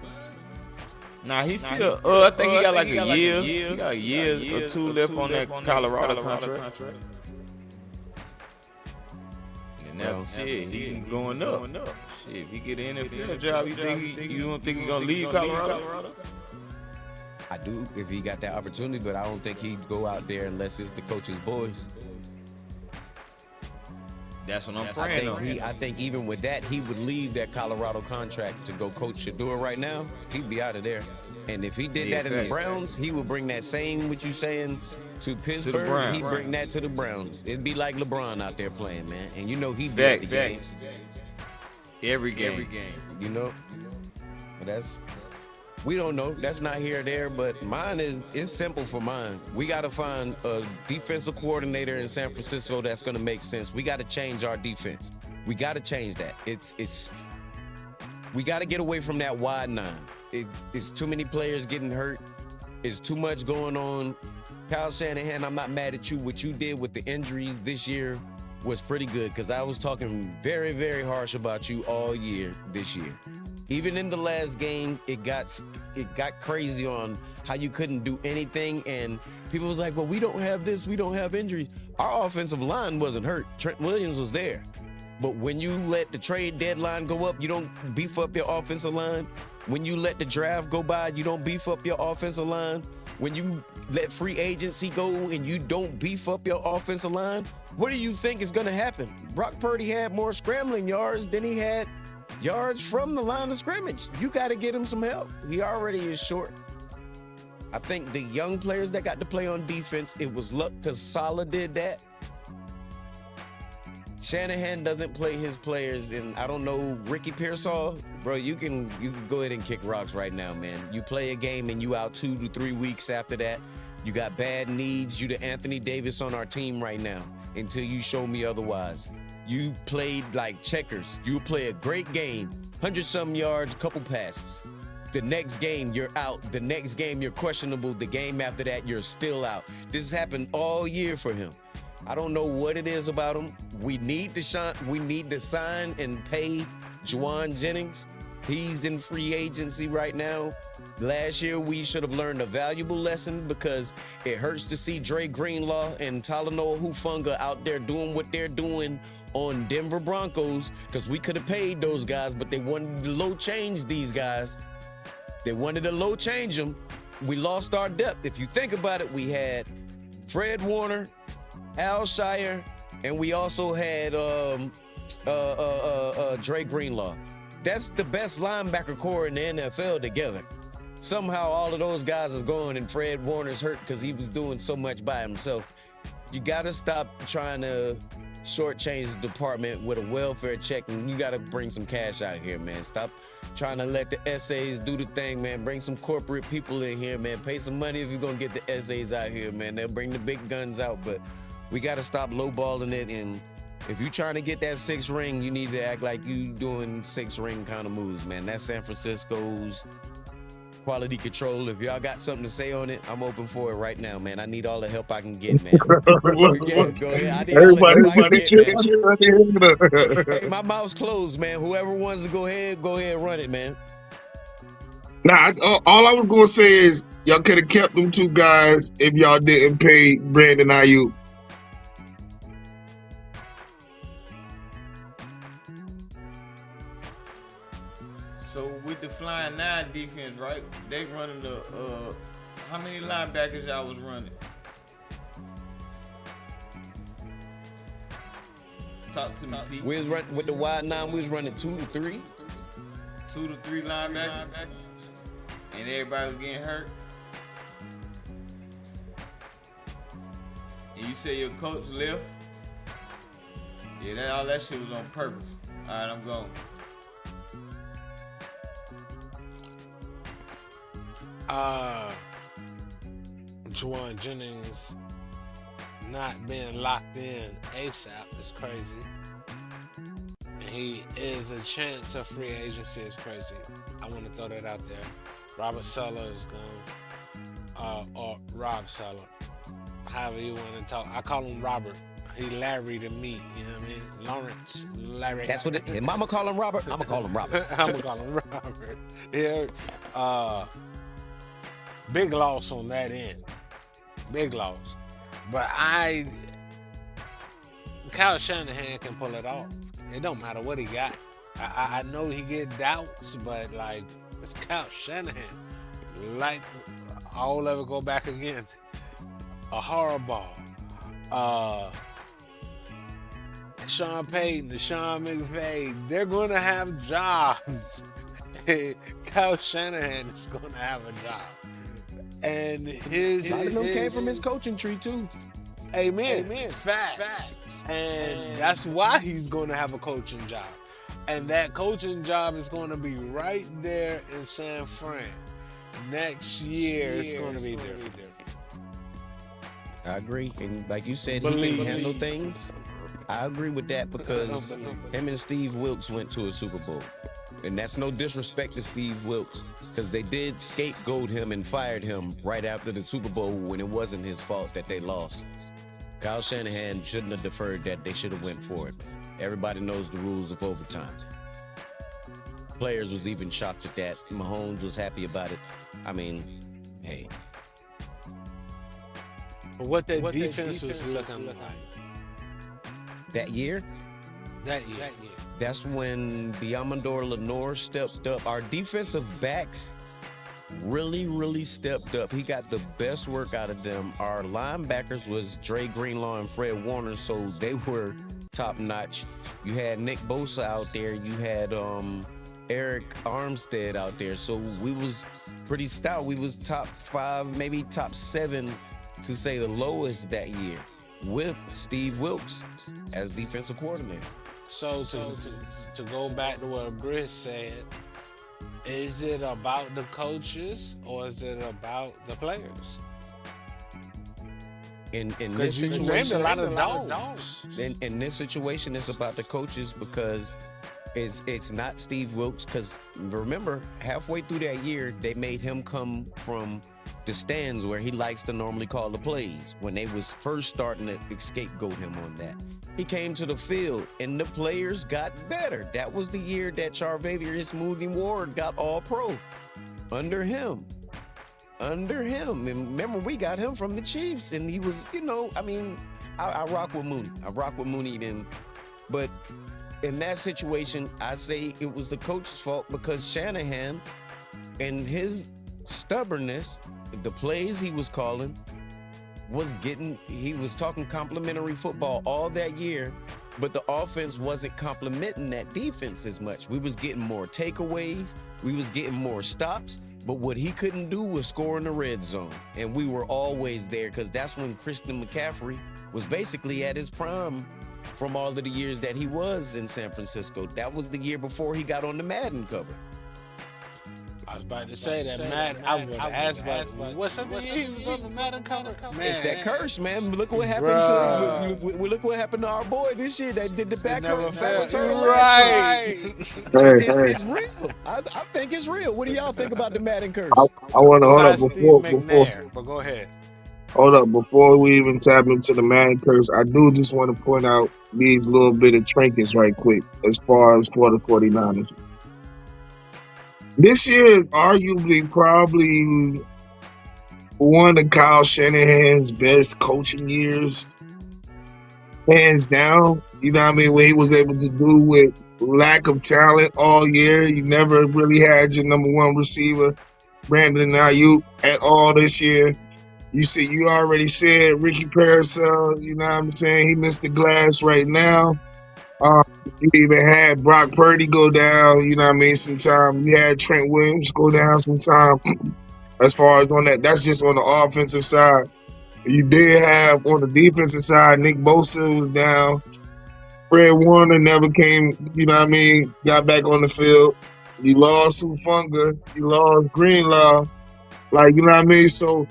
Nah, he's still. I think he got like a year. He got a year or two left on that Colorado contract. And now, shit, he going up. Shit, if he get an NFL job, you don't think he gonna leave Colorado? I do if he got that opportunity, but I don't think he'd go out there unless it's the coach's boys. That's what I'm praying on. I think even with that, he would leave that Colorado contract to go coach Shador right now. He'd be out of there. And if he did that in the Browns, he would bring that same, what you saying, to Pittsburgh. Browns. He'd bring that to the Browns. It'd be like LeBron out there playing, man. And you know he'd be at the games. Every game. You know? But we don't know. That's not here or there, but mine it's simple for mine. We got to find a defensive coordinator in San Francisco that's going to make sense. We got to change our defense. We got to change that. We got to get away from that wide 9. It's too many players getting hurt. It's too much going on. Kyle Shanahan, I'm not mad at you. What you did with the injuries this year was pretty good because I was talking very, very harsh about you all year this year. Even in the last game, it got crazy on how you couldn't do anything, and people was like, well, we don't have this, we don't have injuries. Our offensive line wasn't hurt. Trent Williams was there. But when you let the trade deadline go up, you don't beef up your offensive line. When you let the draft go by, you don't beef up your offensive line. When you let free agency go and you don't beef up your offensive line, what do you think is going to happen? Brock Purdy had more scrambling yards than he had yards from the line of scrimmage. You got to get him some help. He already is short. I think the young players that got to play on defense, it was luck because Saleh did that. Shanahan doesn't play his players, and I don't know, Ricky Pearsall, bro, you can go ahead and kick rocks right now, man. You play a game and you out 2 to 3 weeks after that. You got bad needs. You the Anthony Davis on our team right now until you show me otherwise. You played like checkers. You play a great game, 100-something yards, couple passes. The next game, you're out. The next game, you're questionable. The game after that, you're still out. This has happened all year for him. I don't know what it is about him. We need to sign and pay Juwan Jennings. He's in free agency right now. Last year, we should have learned a valuable lesson because it hurts to see Dre Greenlaw and Talanoa Hufanga out there doing what they're doing on Denver Broncos because we could have paid those guys, but they wanted to low change these guys. They wanted to low change them. We lost our depth. If you think about it, we had Fred Warner, Al Shire, and we also had Dre Greenlaw. That's the best linebacker core in the NFL together. Somehow all of those guys is going and Fred Warner's hurt because he was doing so much by himself. You got to stop trying to shortchange the department with a welfare check, and you got to bring some cash out here, man. Stop trying to let the essays do the thing, man. Bring some corporate people in here, man. Pay some money if you're going to get the essays out here, man. They'll bring the big guns out, but we got to stop lowballing it. And if you're trying to get that 6th ring, you need to act like you doing 6-ring kind of moves, man. That's San Francisco's quality control. If y'all got something to say on it, I'm open for it right now, man. I need all the help I can get, man. Go ahead. I need all the help I can get, man. Hey, my mouth's closed, man. Whoever wants to go ahead, run it, man. Nah, all I was gonna say is y'all could have kept them 2 guys if y'all didn't pay Brandon Ayuk. So with the Flying 9 defense, right? They running the how many linebackers y'all was running? Talk to me, Pete. We was running with the wide 9. We was running 2 to 3. 2 to 3 linebackers, and everybody was getting hurt. And you say your coach left. Yeah, all that shit was on purpose. All right, I'm going. Juwan Jennings not being locked in ASAP is crazy. And he is a chance of free agency is crazy. I want to throw that out there. Robert Sala is gone. Or Rob Sala. However you want to talk. I call him Robert. He Larry to me, you know what I mean? Lawrence, Larry. That's what if Mama call him Robert, I'ma call him Robert. I'm gonna call him Robert. Yeah. Big loss on that end. Big loss. But Kyle Shanahan can pull it off. It don't matter what he got. I know he get doubts, but like it's Kyle Shanahan. Like I'll ever go back again. A horror ball. Sean Payton, Sean McVay, they're going to have jobs. Kyle Shanahan is going to have a job. And his... A lot of them came from his coaching tree, too. Amen. Facts. And that's why he's going to have a coaching job. And that coaching job is going to be right there in San Fran. Next year, it's going to be different. I agree. And like you said, Believe he can me. handle things. I agree with that because him and Steve Wilkes went to a Super Bowl. And that's no disrespect to Steve Wilkes because they did scapegoat him and fired him right after the Super Bowl when it wasn't his fault that they lost. Kyle Shanahan shouldn't have deferred that. They should have went for it. Everybody knows the rules of overtime. Players was even shocked at that. Mahomes was happy about it. I mean, hey. What that defense was looking like. That year, That year. that's when Diamondor Lenore stepped up. Our defensive backs really stepped up. He got the best work out of them. Our linebackers was Dre Greenlaw and Fred Warner, so they were top notch. You had Nick Bosa out there. You had Eric Armstead out there. So we was pretty stout. We was top 5, maybe top 7 to say the lowest that year with Steve Wilkes as defensive coordinator. So to go back to what Britt said, is it about the coaches or is it about the players? In this Because you named situation, a lot of dogs. in this situation, it's about the coaches because it's not Steve Wilkes. Because remember, halfway through that year, they made him come from the stands where he likes to normally call the plays when they was first starting to scapegoat him on that. He came to the field and the players got better. That was the year that Charvarius Moody Ward got all pro under him. And remember, we got him from the Chiefs and he was, I rock with Mooney. I rock with Mooney then. But in that situation, I say it was the coach's fault because Shanahan and his stubbornness, the plays he was calling, he was talking complimentary football all that year, but the offense wasn't complimenting that defense as much. We was getting more takeaways, we was getting more stops, but what he couldn't do was score in the red zone. And we were always there because that's when Christian McCaffrey was basically at his prime from all of the years that he was in San Francisco. That was the year before he got on the Madden cover. I was about to say that Madden. I would have asked about what's something he was on the Madden cover. It's that curse, man. Look what happened look what happened to our boy this year that did the back never curse. failed. Right. It's real. I think it's real. What do y'all think about the Madden curse? I want to hold up Steve before. McNair, but go ahead. Hold up, before we even tap into the man curse, I do just want to point out these little bit of trinkets right quick as far as for the 49ers. This year is arguably probably one of Kyle Shanahan's best coaching years, hands down. You know what I mean? What he was able to do with lack of talent all year. You never really had your number one receiver, Brandon Ayuk, at all this year. You already said Ricky Parasol, you know what I'm saying? He missed the glass right now. You even had Brock Purdy go down, you know what I mean, sometime. You had Trent Williams go down sometime. As far as on that's just on the offensive side. You did have on the defensive side, Nick Bosa was down. Fred Warner never came, you know what I mean, got back on the field. You lost Hufunga, you lost Greenlaw, like, you know what I mean? So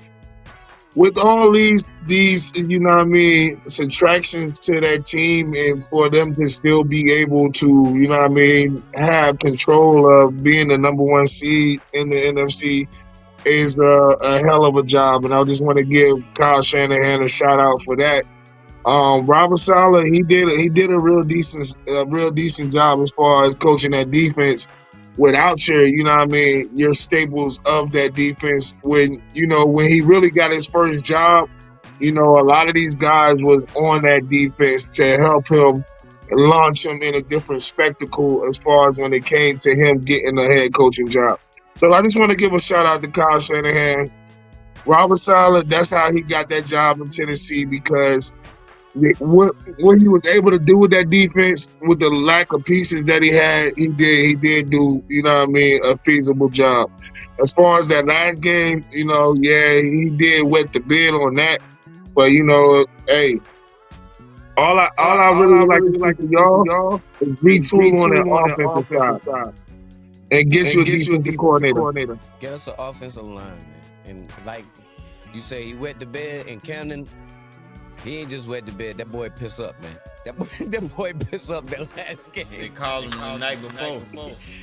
with all these, you know what I mean, subtractions to that team and for them to still be able to, you know what I mean, have control of being the number one seed in the NFC is a hell of a job. And I just want to give Kyle Shanahan a shout out for that. Robert Saleh, he did a real decent job as far as coaching that defense without your, you know what I mean, your staples of that defense. When he really got his first job, you know, a lot of these guys was on that defense to help him launch him in a different spectacle as far as when it came to him getting a head coaching job. So I just want to give a shout out to Kyle Shanahan. Robert Saleh, that's how he got that job in Tennessee, because what he was able to do with that defense, with the lack of pieces that he had, he did do, you know what I mean, a feasible job. As far as that last game, you know, yeah, he did wet the bed on that. But, you know, hey, all I really like to see from y'all is retool on that offensive side and get you a defensive coordinator. Get us an offensive line, man. And like you say, he wet the bed, and Camden, he ain't just wet the bed. That boy piss up, man. That boy piss up that last game. They called him the night before.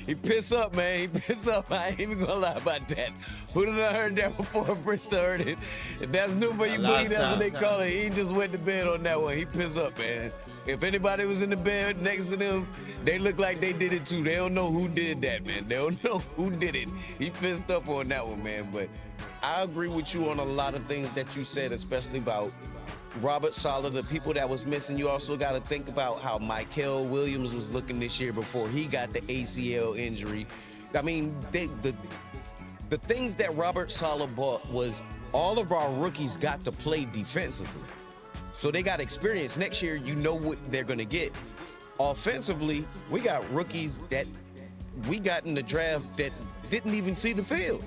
He piss up, man. He piss up. I ain't even gonna lie about that. Who did I heard that before? Bristol heard it. If that's new for you, Boogie, that's what they call it. He ain't just wet the bed on that one. He piss up, man. If anybody was in the bed next to them, they look like they did it too. They don't know who did that, man. They don't know who did it. He pissed up on that one, man. But I agree with you on a lot of things that you said, especially about Robert Saleh, the people that was missing. You also got to think about how Michael Williams was looking this year before he got the ACL injury. I mean, the things that Robert Saleh bought was all of our rookies got to play defensively. So they got experience. Next year, you know what they're going to get. Offensively, we got rookies that we got in the draft that didn't even see the field.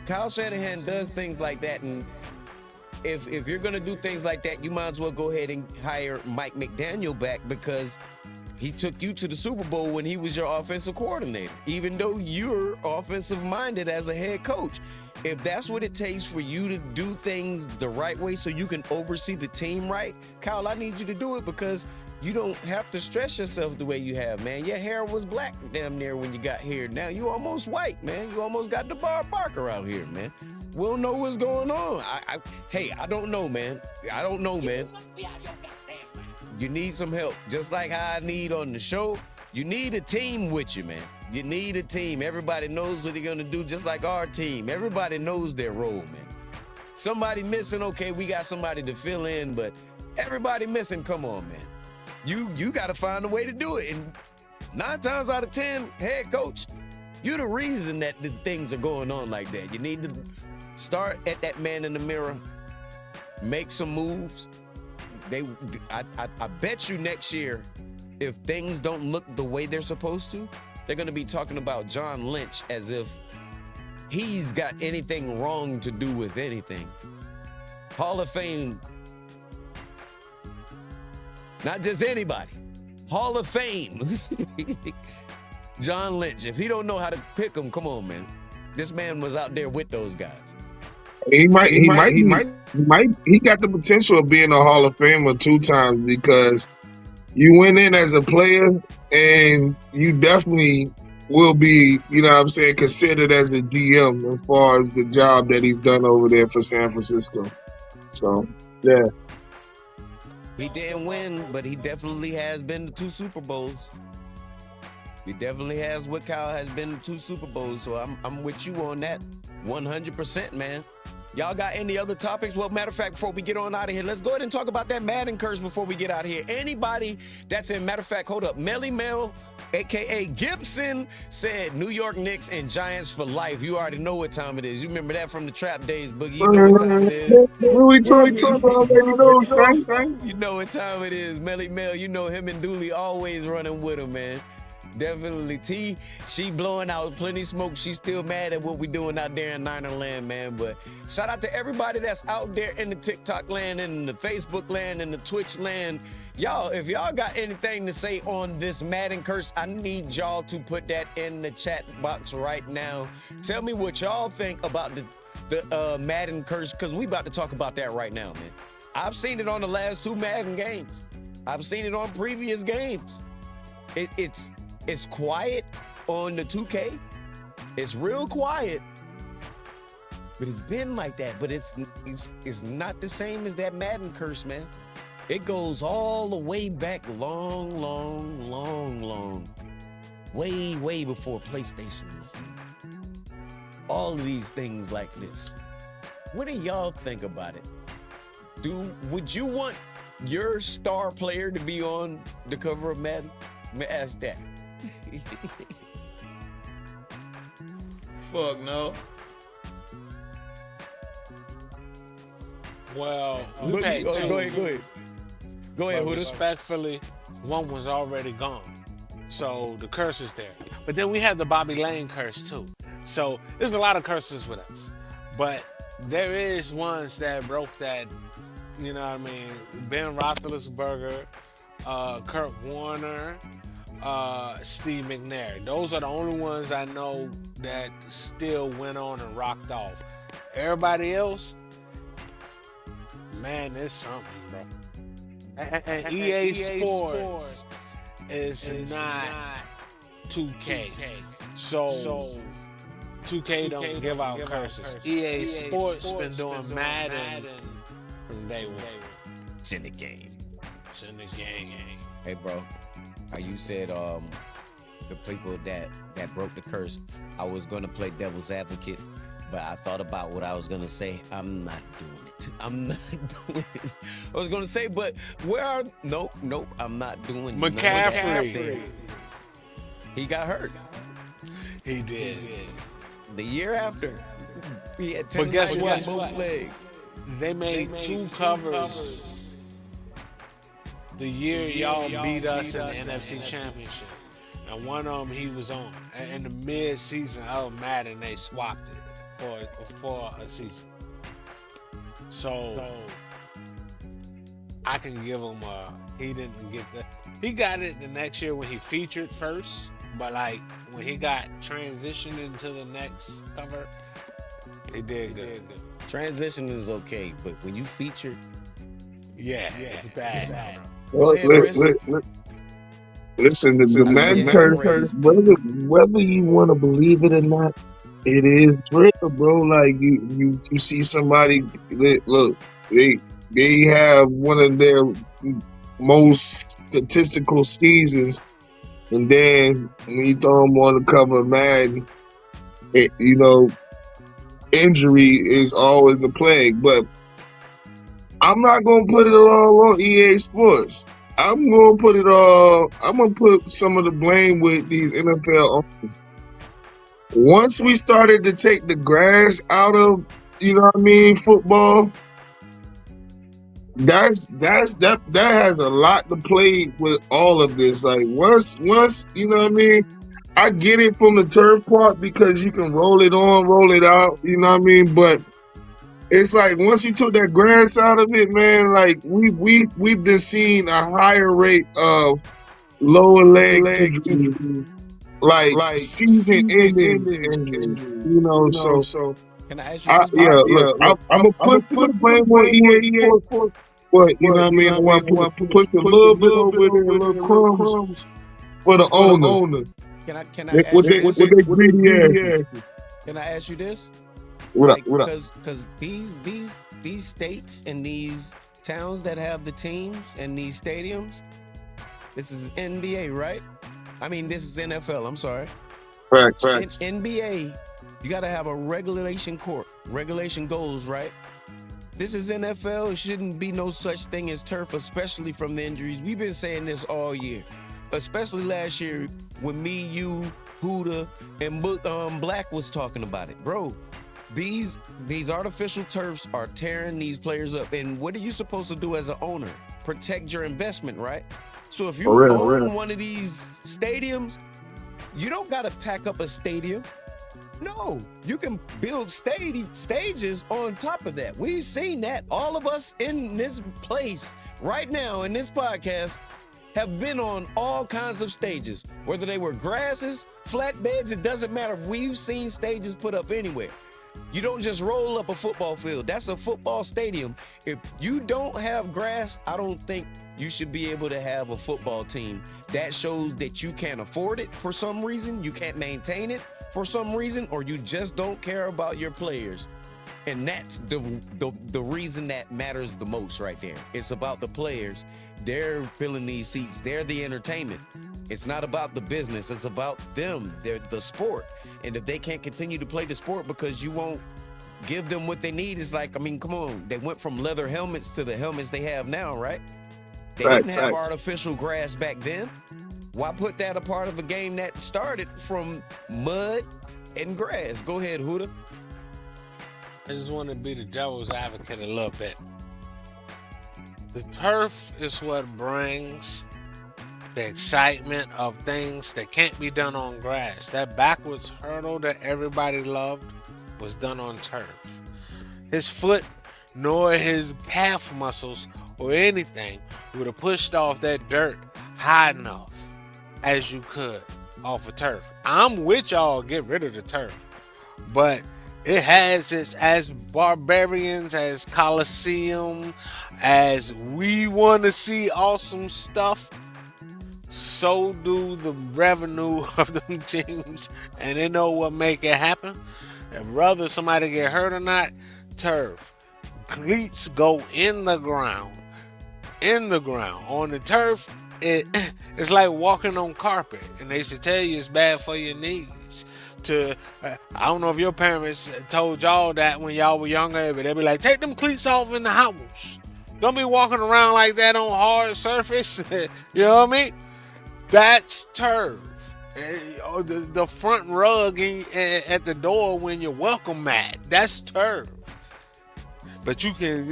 Kyle Shanahan does things like that, and if you're going to do things like that, you might as well go ahead and hire Mike McDaniel back, because he took you to the Super Bowl when he was your offensive coordinator, even though you're offensive-minded as a head coach. If that's what it takes for you to do things the right way so you can oversee the team right, Kyle, I need you to do it, because you don't have to stress yourself the way you have, man. Your hair was black damn near when you got here. Now you almost white, man. You almost got the Bob Barker out here, man. We don't know what's going on. I don't know, man. I don't know, man. You need some help. Just like how I need on the show, you need a team with you, man. You need a team. Everybody knows what they're going to do, just like our team. Everybody knows their role, man. Somebody missing, okay, we got somebody to fill in, but everybody missing, come on, man. You got to find a way to do it. And 9 times out of 10, head coach, you're the reason that the things are going on like that. You need to start at that man in the mirror, make some moves. I bet you next year, if things don't look the way they're supposed to, they're going to be talking about John Lynch as if he's got anything wrong to do with anything. Hall of Fame. Not just anybody. Hall of Fame. John Lynch. If he don't know how to pick them, come on, man. This man was out there with those guys. He got the potential of being a Hall of Famer 2 times, because you went in as a player and you definitely will be, you know what I'm saying, considered as a GM as far as the job that he's done over there for San Francisco. So, yeah. He didn't win, but he definitely has been to 2 Super Bowls. He definitely has what Kyle has been to 2 Super Bowls, so I'm with you on that 100%, man. Y'all got any other topics? Well, matter of fact, before we get on out of here, let's go ahead and talk about that Madden curse before we get out of here. Anybody that's in, matter of fact, hold up, Melly Mel, a.k.a. Gibson, said New York Knicks and Giants for life. You already know what time it is. You remember that from the trap days, Boogie. You know what time it is. You know what time it is. Melly Mel, you know him and Dooley always running with him, man. Definitely. T, she blowing out plenty smoke. She's still mad at what we doing out there in Niner land, man. But shout out to everybody that's out there in the TikTok land, and the Facebook land, and the Twitch land. Y'all, if y'all got anything to say on this Madden curse, I need y'all to put that in the chat box right now. Tell me what y'all think about the Madden curse, because we about to talk about that right now, man. I've seen it on the last 2 Madden games. I've seen it on previous games. It's quiet on the 2K. It's real quiet. But it's been like that. But it's not the same as that Madden curse, man. It goes all the way back long. Way before PlayStations. All of these things like this. What do y'all think about it? Would you want your star player to be on the cover of Madden? Let me ask that. Fuck no. Well, we've had two. Go ahead. Go ahead, But Huda. respectfully, one was already gone. So the curse is there. But then we have the Bobby Lane curse too. So there's a lot of curses with us. But there is ones that broke that, you know what I mean? Ben Roethlisberger, Kurt Warner, Steve McNair. Those are the only ones I know that still went on and rocked off. Everybody else, man, it's something, bro. And EA Sports is not 2K. So 2K don't give out curses. EA Sports been doing Madden from day one. It's in the game. It's in the game. Hey, bro. How you said the people that broke the curse, I was going to play devil's advocate, but I thought about what I was going to say. I'm not doing it. I'm not doing it. I was going to say, but nope, I'm not doing it. McCaffrey. He got hurt. He did. The year after, he had 10 But guess legs what? on both legs. They made 2 covers the year y'all beat us in the NFC Championship. And one of them he was on. And in the mid-season of Madden, they swapped it for a season. So I can give him he didn't get he got it the next year when he featured first, but like when he got transitioned into the next cover, he did good. Transition is okay, but when you feature, It's bad. Well, ahead, Chris. listen, the Madden curse, whether you want to believe it or not, it is real, bro. Like you see somebody look, they have one of their most statistical seasons, and then when you throw them on the cover of Madden, injury is always a plague. But I'm not gonna put it all on EA Sports. I'm gonna put some of the blame with these NFL owners. Once we started to take the grass out of, football, that has a lot to play with all of this. Like once, I get it from the turf part because you can roll it on, roll it out, but it's like once you took that grass out of it, man, like we've been seeing a higher rate of lower leg injuries, like season-ending injuries. So can I ask you I'm gonna put blame on EA Sports, but I want to push a little bit over there, a little crumbs for the owners. Can I ask you this? With they greedy ass. Can I ask you this? What up? Because these states and these towns that have the teams and these stadiums, this is NBA, right? I mean, this is NFL. I'm sorry. Facts. In NBA, you got to have a regulation court. Regulation goes, right? This is NFL. It shouldn't be no such thing as turf, especially from the injuries. We've been saying this all year, especially last year when me, you, Huda, and Black was talking about it. Bro, these artificial turfs are tearing these players up. And what are you supposed to do as an owner? Protect your investment, right? So if you own one of these stadiums, you don't got to pack up a stadium. No, you can build stages on top of that. We've seen that. All of us in this place right now in this podcast have been on all kinds of stages, whether they were grasses, flatbeds, it doesn't matter. We've seen stages put up anywhere. You don't just roll up a football field. That's a football stadium. If you don't have grass, I don't think you should be able to have a football team. That shows that you can't afford it for some reason, you can't maintain it for some reason, or you just don't care about your players. And that's the reason that matters the most right there. It's about the players. They're filling these seats. They're the entertainment. It's not about the business. It's about them. They're the sport. And if they can't continue to play the sport because you won't give them what they need, it's like, I mean, come on. They went from leather helmets to the helmets they have now, right? They didn't have artificial grass back then. Why put that a part of a game that started from mud and grass? Go ahead, Huda. I just want to be the devil's advocate a little bit. The turf is what brings the excitement of things that can't be done on grass. That backwards hurdle that everybody loved was done on turf. His foot nor his calf muscles or anything would have pushed off that dirt high enough as you could off of turf. I'm with y'all, get rid of the turf. But it has its, as barbarians, as Coliseum, as we want to see awesome stuff, so do the revenue of them teams, and they know what make it happen. And whether somebody get hurt or not, turf. Cleats go in the ground. On the turf, it's like walking on carpet, and they should tell you it's bad for your knees. I don't know if your parents told y'all that when y'all were younger, but they'd be like, take them cleats off in the house. Don't be walking around like that on hard surface. You know what I mean? That's turf. The front rug at the door when you're welcome mat, that's turf. But you can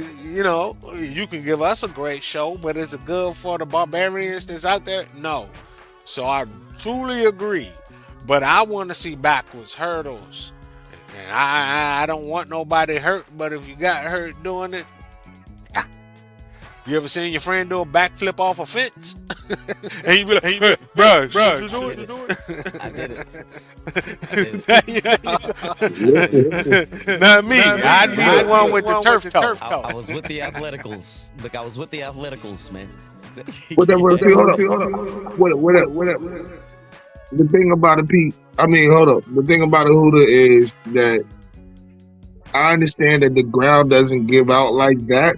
give us a great show, but is it good for the barbarians that's out there? No. So I truly agree. But I want to see backwards hurdles. And I don't want nobody hurt, but if you got hurt doing it, you ever seen your friend do a backflip off a fence? And you be like, bro, you do it? I did it. Not me. I'd be the one with the turf toe. I was with the Athleticals. Look, I was with the Athleticals, man. Hold up. The thing about it, Pete, the thing about it, Huda, is that I understand that the ground doesn't give out like that.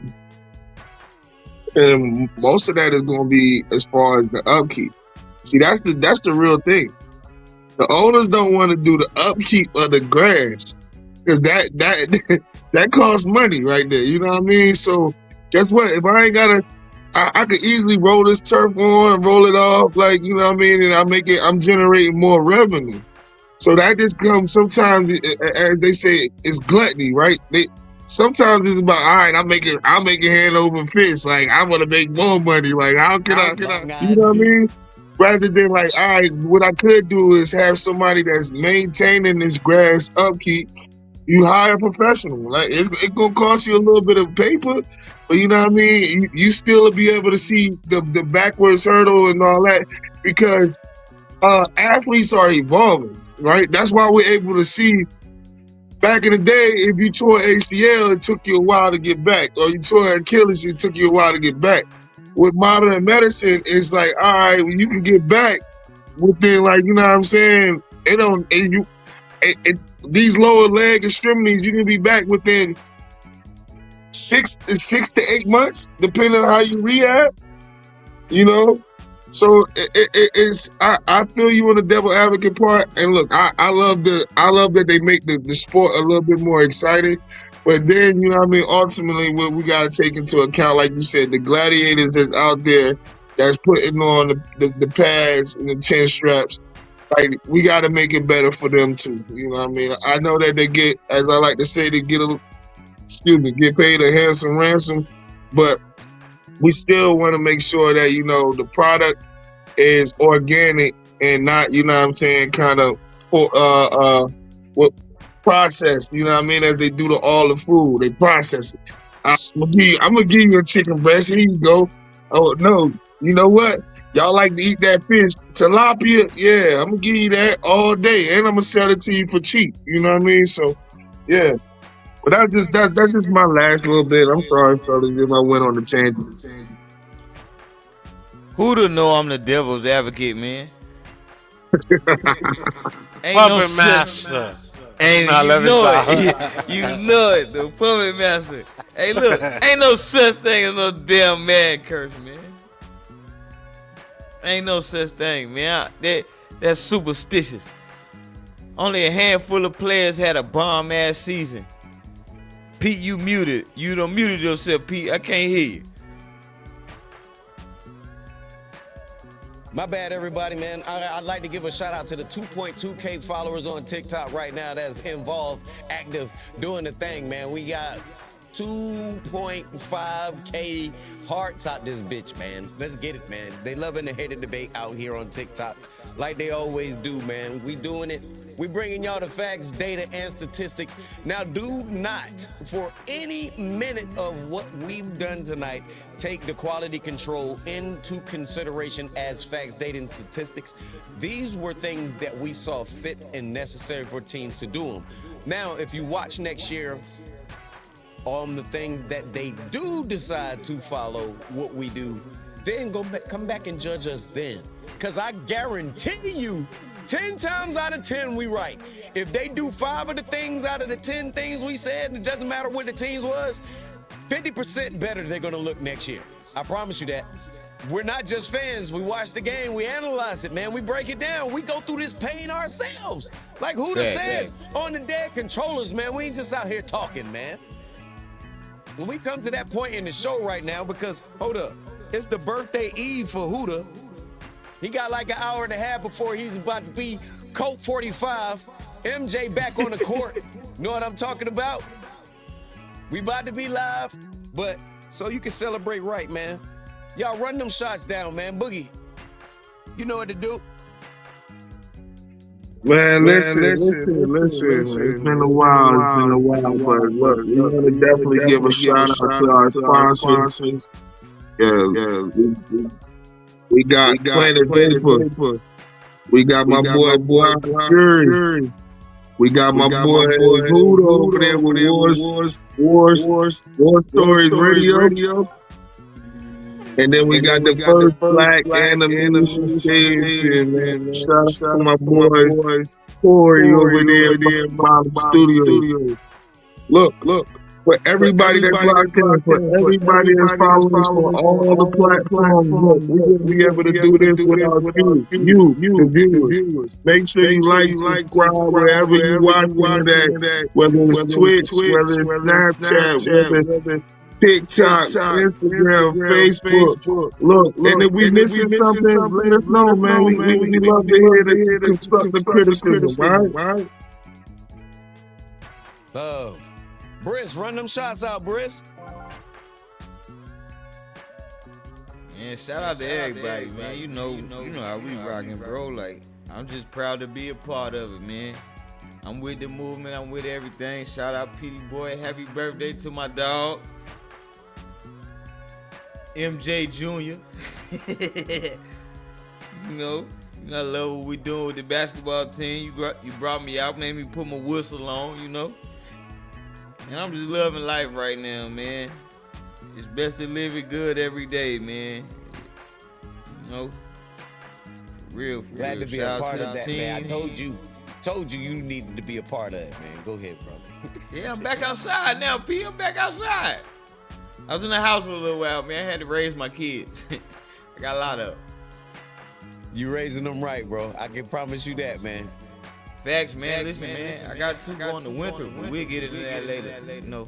And most of that is going to be as far as the upkeep. See, that's the real thing. The owners don't want to do the upkeep of the grass because that costs money right there. You know what I mean? So guess what? If I ain't got I could easily roll this turf on and roll it off, like, you know what I mean? And I'm generating more revenue. So that just comes sometimes, as they say, it's gluttony, right? Sometimes it's about, all right, I'll make it hand over fist. Like, I want to make more money. Like, how can I, you know what I mean? Rather than like, all right, what I could do is have somebody that's maintaining this grass upkeep. You hire a professional. Like, it's gonna cost you a little bit of paper, but you know what I mean? You still will be able to see the backwards hurdle and all that because athletes are evolving, right? That's why we're able to see. Back in the day, if you tore ACL, it took you a while to get back, or you tore Achilles, it took you a while to get back. With modern medicine, it's like, all right, you can get back within, like, you know what I'm saying? These lower leg extremities, you can be back within 6 to 8 months, depending on how you rehab. You know, so it's. I feel you on the devil advocate part, and look, I love that they make the sport a little bit more exciting. But then, you know what I mean, ultimately, what we got to take into account, like you said, the gladiators that's out there that's putting on the pads and the chin straps, like, we got to make it better for them too. You know what I mean? I know that they get, as I like to say, they get paid a handsome ransom, but we still want to make sure that, you know, the product is organic and not, you know what I'm saying, kind of what process. You know what I mean? As they do to all the food, they process it. I'm gonna give you a chicken breast. Here you go. Oh no, you know what? Y'all like to eat that fish, tilapia? Yeah, I'm gonna give you that all day, and I'm gonna sell it to you for cheap. You know what I mean? So yeah. But that's just my last little bit. I'm sorry, fellas, if I went on the tangent. Who to know I'm the devil's advocate, man? Ain't Puppet master. Ain't Nah, you let me know stop. it. You know it, the puppet master. Hey, look, ain't no such thing as no damn man curse, man. Ain't no such thing, man. That's superstitious. Only a handful of players had a bomb ass season. Pete, you muted. You done muted yourself, Pete. I can't hear you. My bad, everybody, man. I'd like to give a shout out to the 2.2K followers on TikTok right now that's involved, active, doing the thing, man. We got 2.5K hearts out this bitch, man. Let's get it, man. They loving the hater debate out here on TikTok like they always do, man. We doing it. We bringing y'all the facts, data, and statistics. Now, do not, for any minute of what we've done tonight, take the quality control into consideration as facts, data, and statistics. These were things that we saw fit and necessary for teams to do them. Now, if you watch next year on the things that they do decide to follow what we do, then come back and judge us then. Because I guarantee you, 10 times out of 10, we right. If they do 5 of the things out of the 10 things we said, it doesn't matter what the teams was, 50% better they're going to look next year. I promise you that. We're not just fans. We watch the game. We analyze it, man. We break it down. We go through this pain ourselves. Like Huda says on the dead controllers, man, we ain't just out here talking, man. When we come to that point in the show right now, because, hold up, it's the birthday eve for Huda. He got like an hour and a half before he's about to be Colt 45. MJ back on the court. Know what I'm talking about? We about to be live, but so you can celebrate right, man. Y'all run them shots down, man. Boogie, you know what to do. Man, listen. It's been a while. But look, we want to definitely give a shout out to our sponsors. Yeah. We got Planet Vapor. We got my boy Fury. We got my boy Huda over there with War Stories Radio. And then we got the first Black Animation Station, man. Shout out to my boys Corey over there at Bob Studios. Look. For everybody that's locked in, for everybody that's following us on all the platforms, look, we wouldn't be able to do this without you, the viewers. Make sure you like, subscribe wherever you watching it at, whether it's Twitch, whether it's Snapchat, whether it's TikTok, Instagram, Facebook. Look, and if we missing something, let us know, man. We love to hear the constructive criticism, right? Briss, run them shots out, Briss. Man, shout out to everybody, man. You know how we rocking, bro. Like, I'm just proud to be a part of it, man. I'm with the movement. I'm with everything. Shout out Petey Boy. Happy birthday to my dog, MJ Jr. You know, I love what we doing with the basketball team. You brought me out, made me put my whistle on, you know. And I'm just loving life right now, man. It's best to live it good every day, man. You know, for real. Glad to be a part of that, man. I told you you needed to be a part of it, man. Go ahead, bro. Yeah, I'm back outside now, P. I'm back outside. I was in the house for a little while, man. I had to raise my kids. I got a lot of them. You raising them right, bro. I can promise you that, man. Facts, man. Listen, man. I got 2 going to winter, but we'll get into that later. No.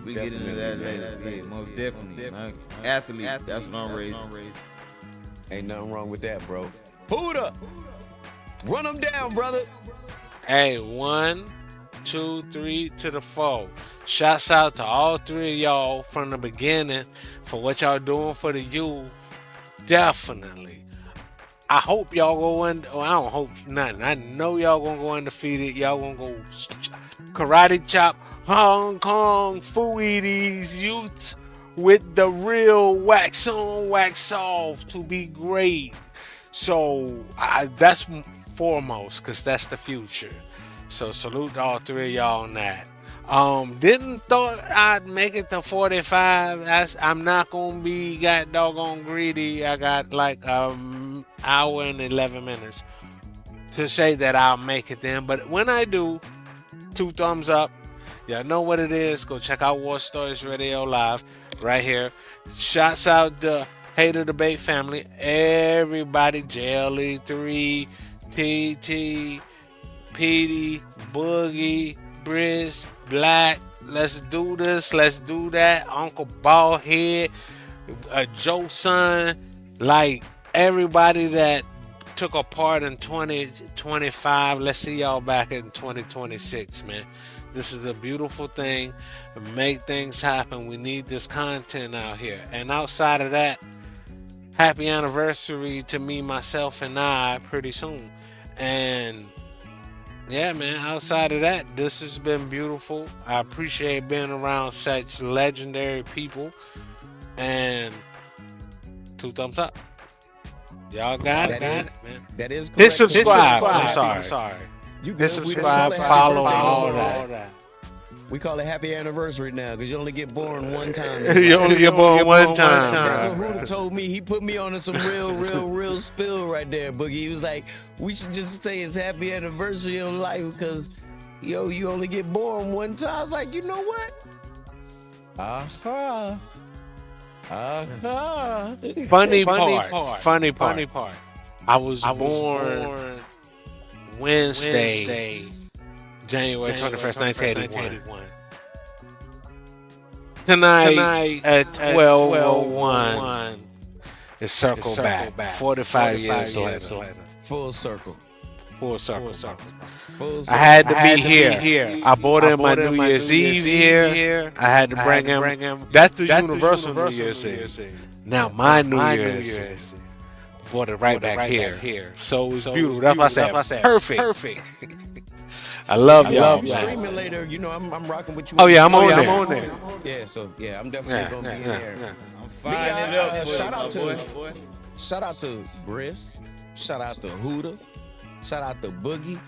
We'll get into that later. Yeah, most definitely. Athlete, that's what I'm raising. Ain't nothing wrong with that, bro. Huda, run them down, brother. Hey, 1, 2, 3 to the 4. Shouts out to all 3 of y'all from the beginning for what y'all doing for the youth. Definitely. I hope y'all go in. Well, I don't hope nothing. I know y'all gonna go undefeated. Y'all gonna go karate chop Hong Kong Fooey these youths with the real wax on, wax off to be great. So that's foremost, because that's the future. So salute to all three of y'all on that. Didn't thought I'd make it to 45. I'm not gonna be got doggone greedy. I got like hour and 11 minutes to say that I'll make it then. But when I do, 2 thumbs up. Y'all know what it is. Go check out War Stories Radio Live right here. Shouts out the Hater Debate family. Everybody, JLE3, TT, Petey, Boogie, Briz, Black. Let's do this. Let's do that. Uncle Ballhead, Joe Son, like everybody that took a part in 2025. Let's see y'all back in 2026, man. This is a beautiful thing. Make things happen. We need this content out here. And outside of that, happy anniversary to me, myself, and I pretty soon. And yeah, man, outside of that, this has been beautiful. I appreciate being around such legendary people. And 2 thumbs up. Y'all got it, man. That is correct. Hit subscribe. I'm sorry. You good. Hit subscribe, follow, all that. We call it happy anniversary now because you only get born one time. You only get born one That's time. what Huda told me. He put me on some real spill right there, Boogie. He was like, we should just say it's happy anniversary of life because, you only get born one time. I was like, you know what? Funny part. I was born Wednesday, January 21st, 1981. Tonight at 12:01, it's circle back. 45 years later. Full circle. I had to be here. I bought him my New Year's Eve here. I had to bring him. That's the universal New Year's Eve. Now my New Year's Eve. Brought it right back here. So it was beautiful. That's why I said perfect. I love y'all. Streaming later, I'm rocking with you. Oh yeah, I'm on there. Yeah, so yeah, I'm definitely gonna be in there. I'm firing it up. Shout out to Briz. Shout out to Huda. Shout out to Boogie.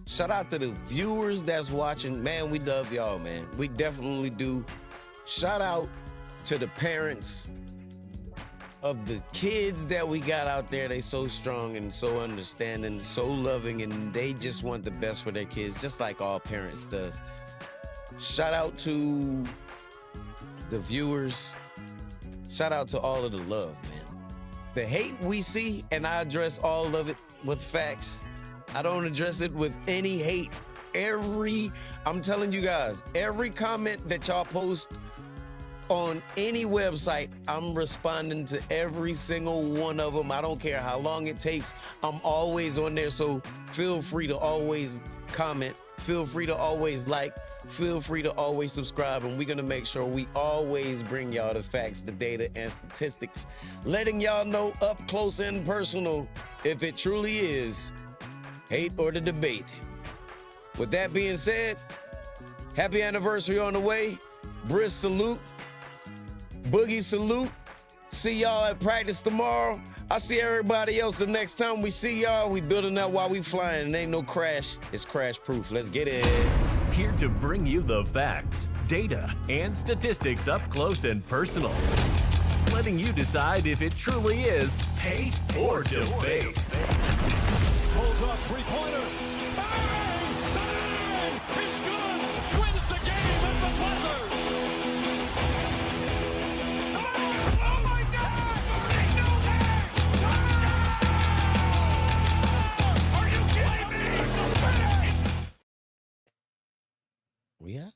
Shout out to the viewers that's watching. Man, we love y'all, man. We definitely do. Shout out to the parents of the kids that we got out there. They so strong and so understanding, so loving, and they just want the best for their kids, just like all parents does. Shout out to the viewers. Shout out to all of the love, man. The hate we see, and I address all of it with facts. I don't address it with any hate. I'm telling you guys, every comment that y'all post on any website, I'm responding to every single one of them. I don't care how long it takes. I'm always on there, so feel free to always comment. Feel free to always like. Feel free to always subscribe, and we're going to make sure we always bring y'all the facts, the data, and statistics, letting y'all know up close and personal if it truly is hate or the debate. With that being said, happy anniversary on the way. Briz salute. Boogie salute. See y'all at practice tomorrow. I'll see everybody else the next time we see y'all. We building up while we flying. It ain't no crash. It's crash proof. Let's get it. Here to bring you the facts, data, and statistics up close and personal. Letting you decide if it truly is hate or debate. Pulls off 3-pointer. Bang! It's good. Wins the game at the buzzer. Oh my God! They know that! Are you kidding me? We out.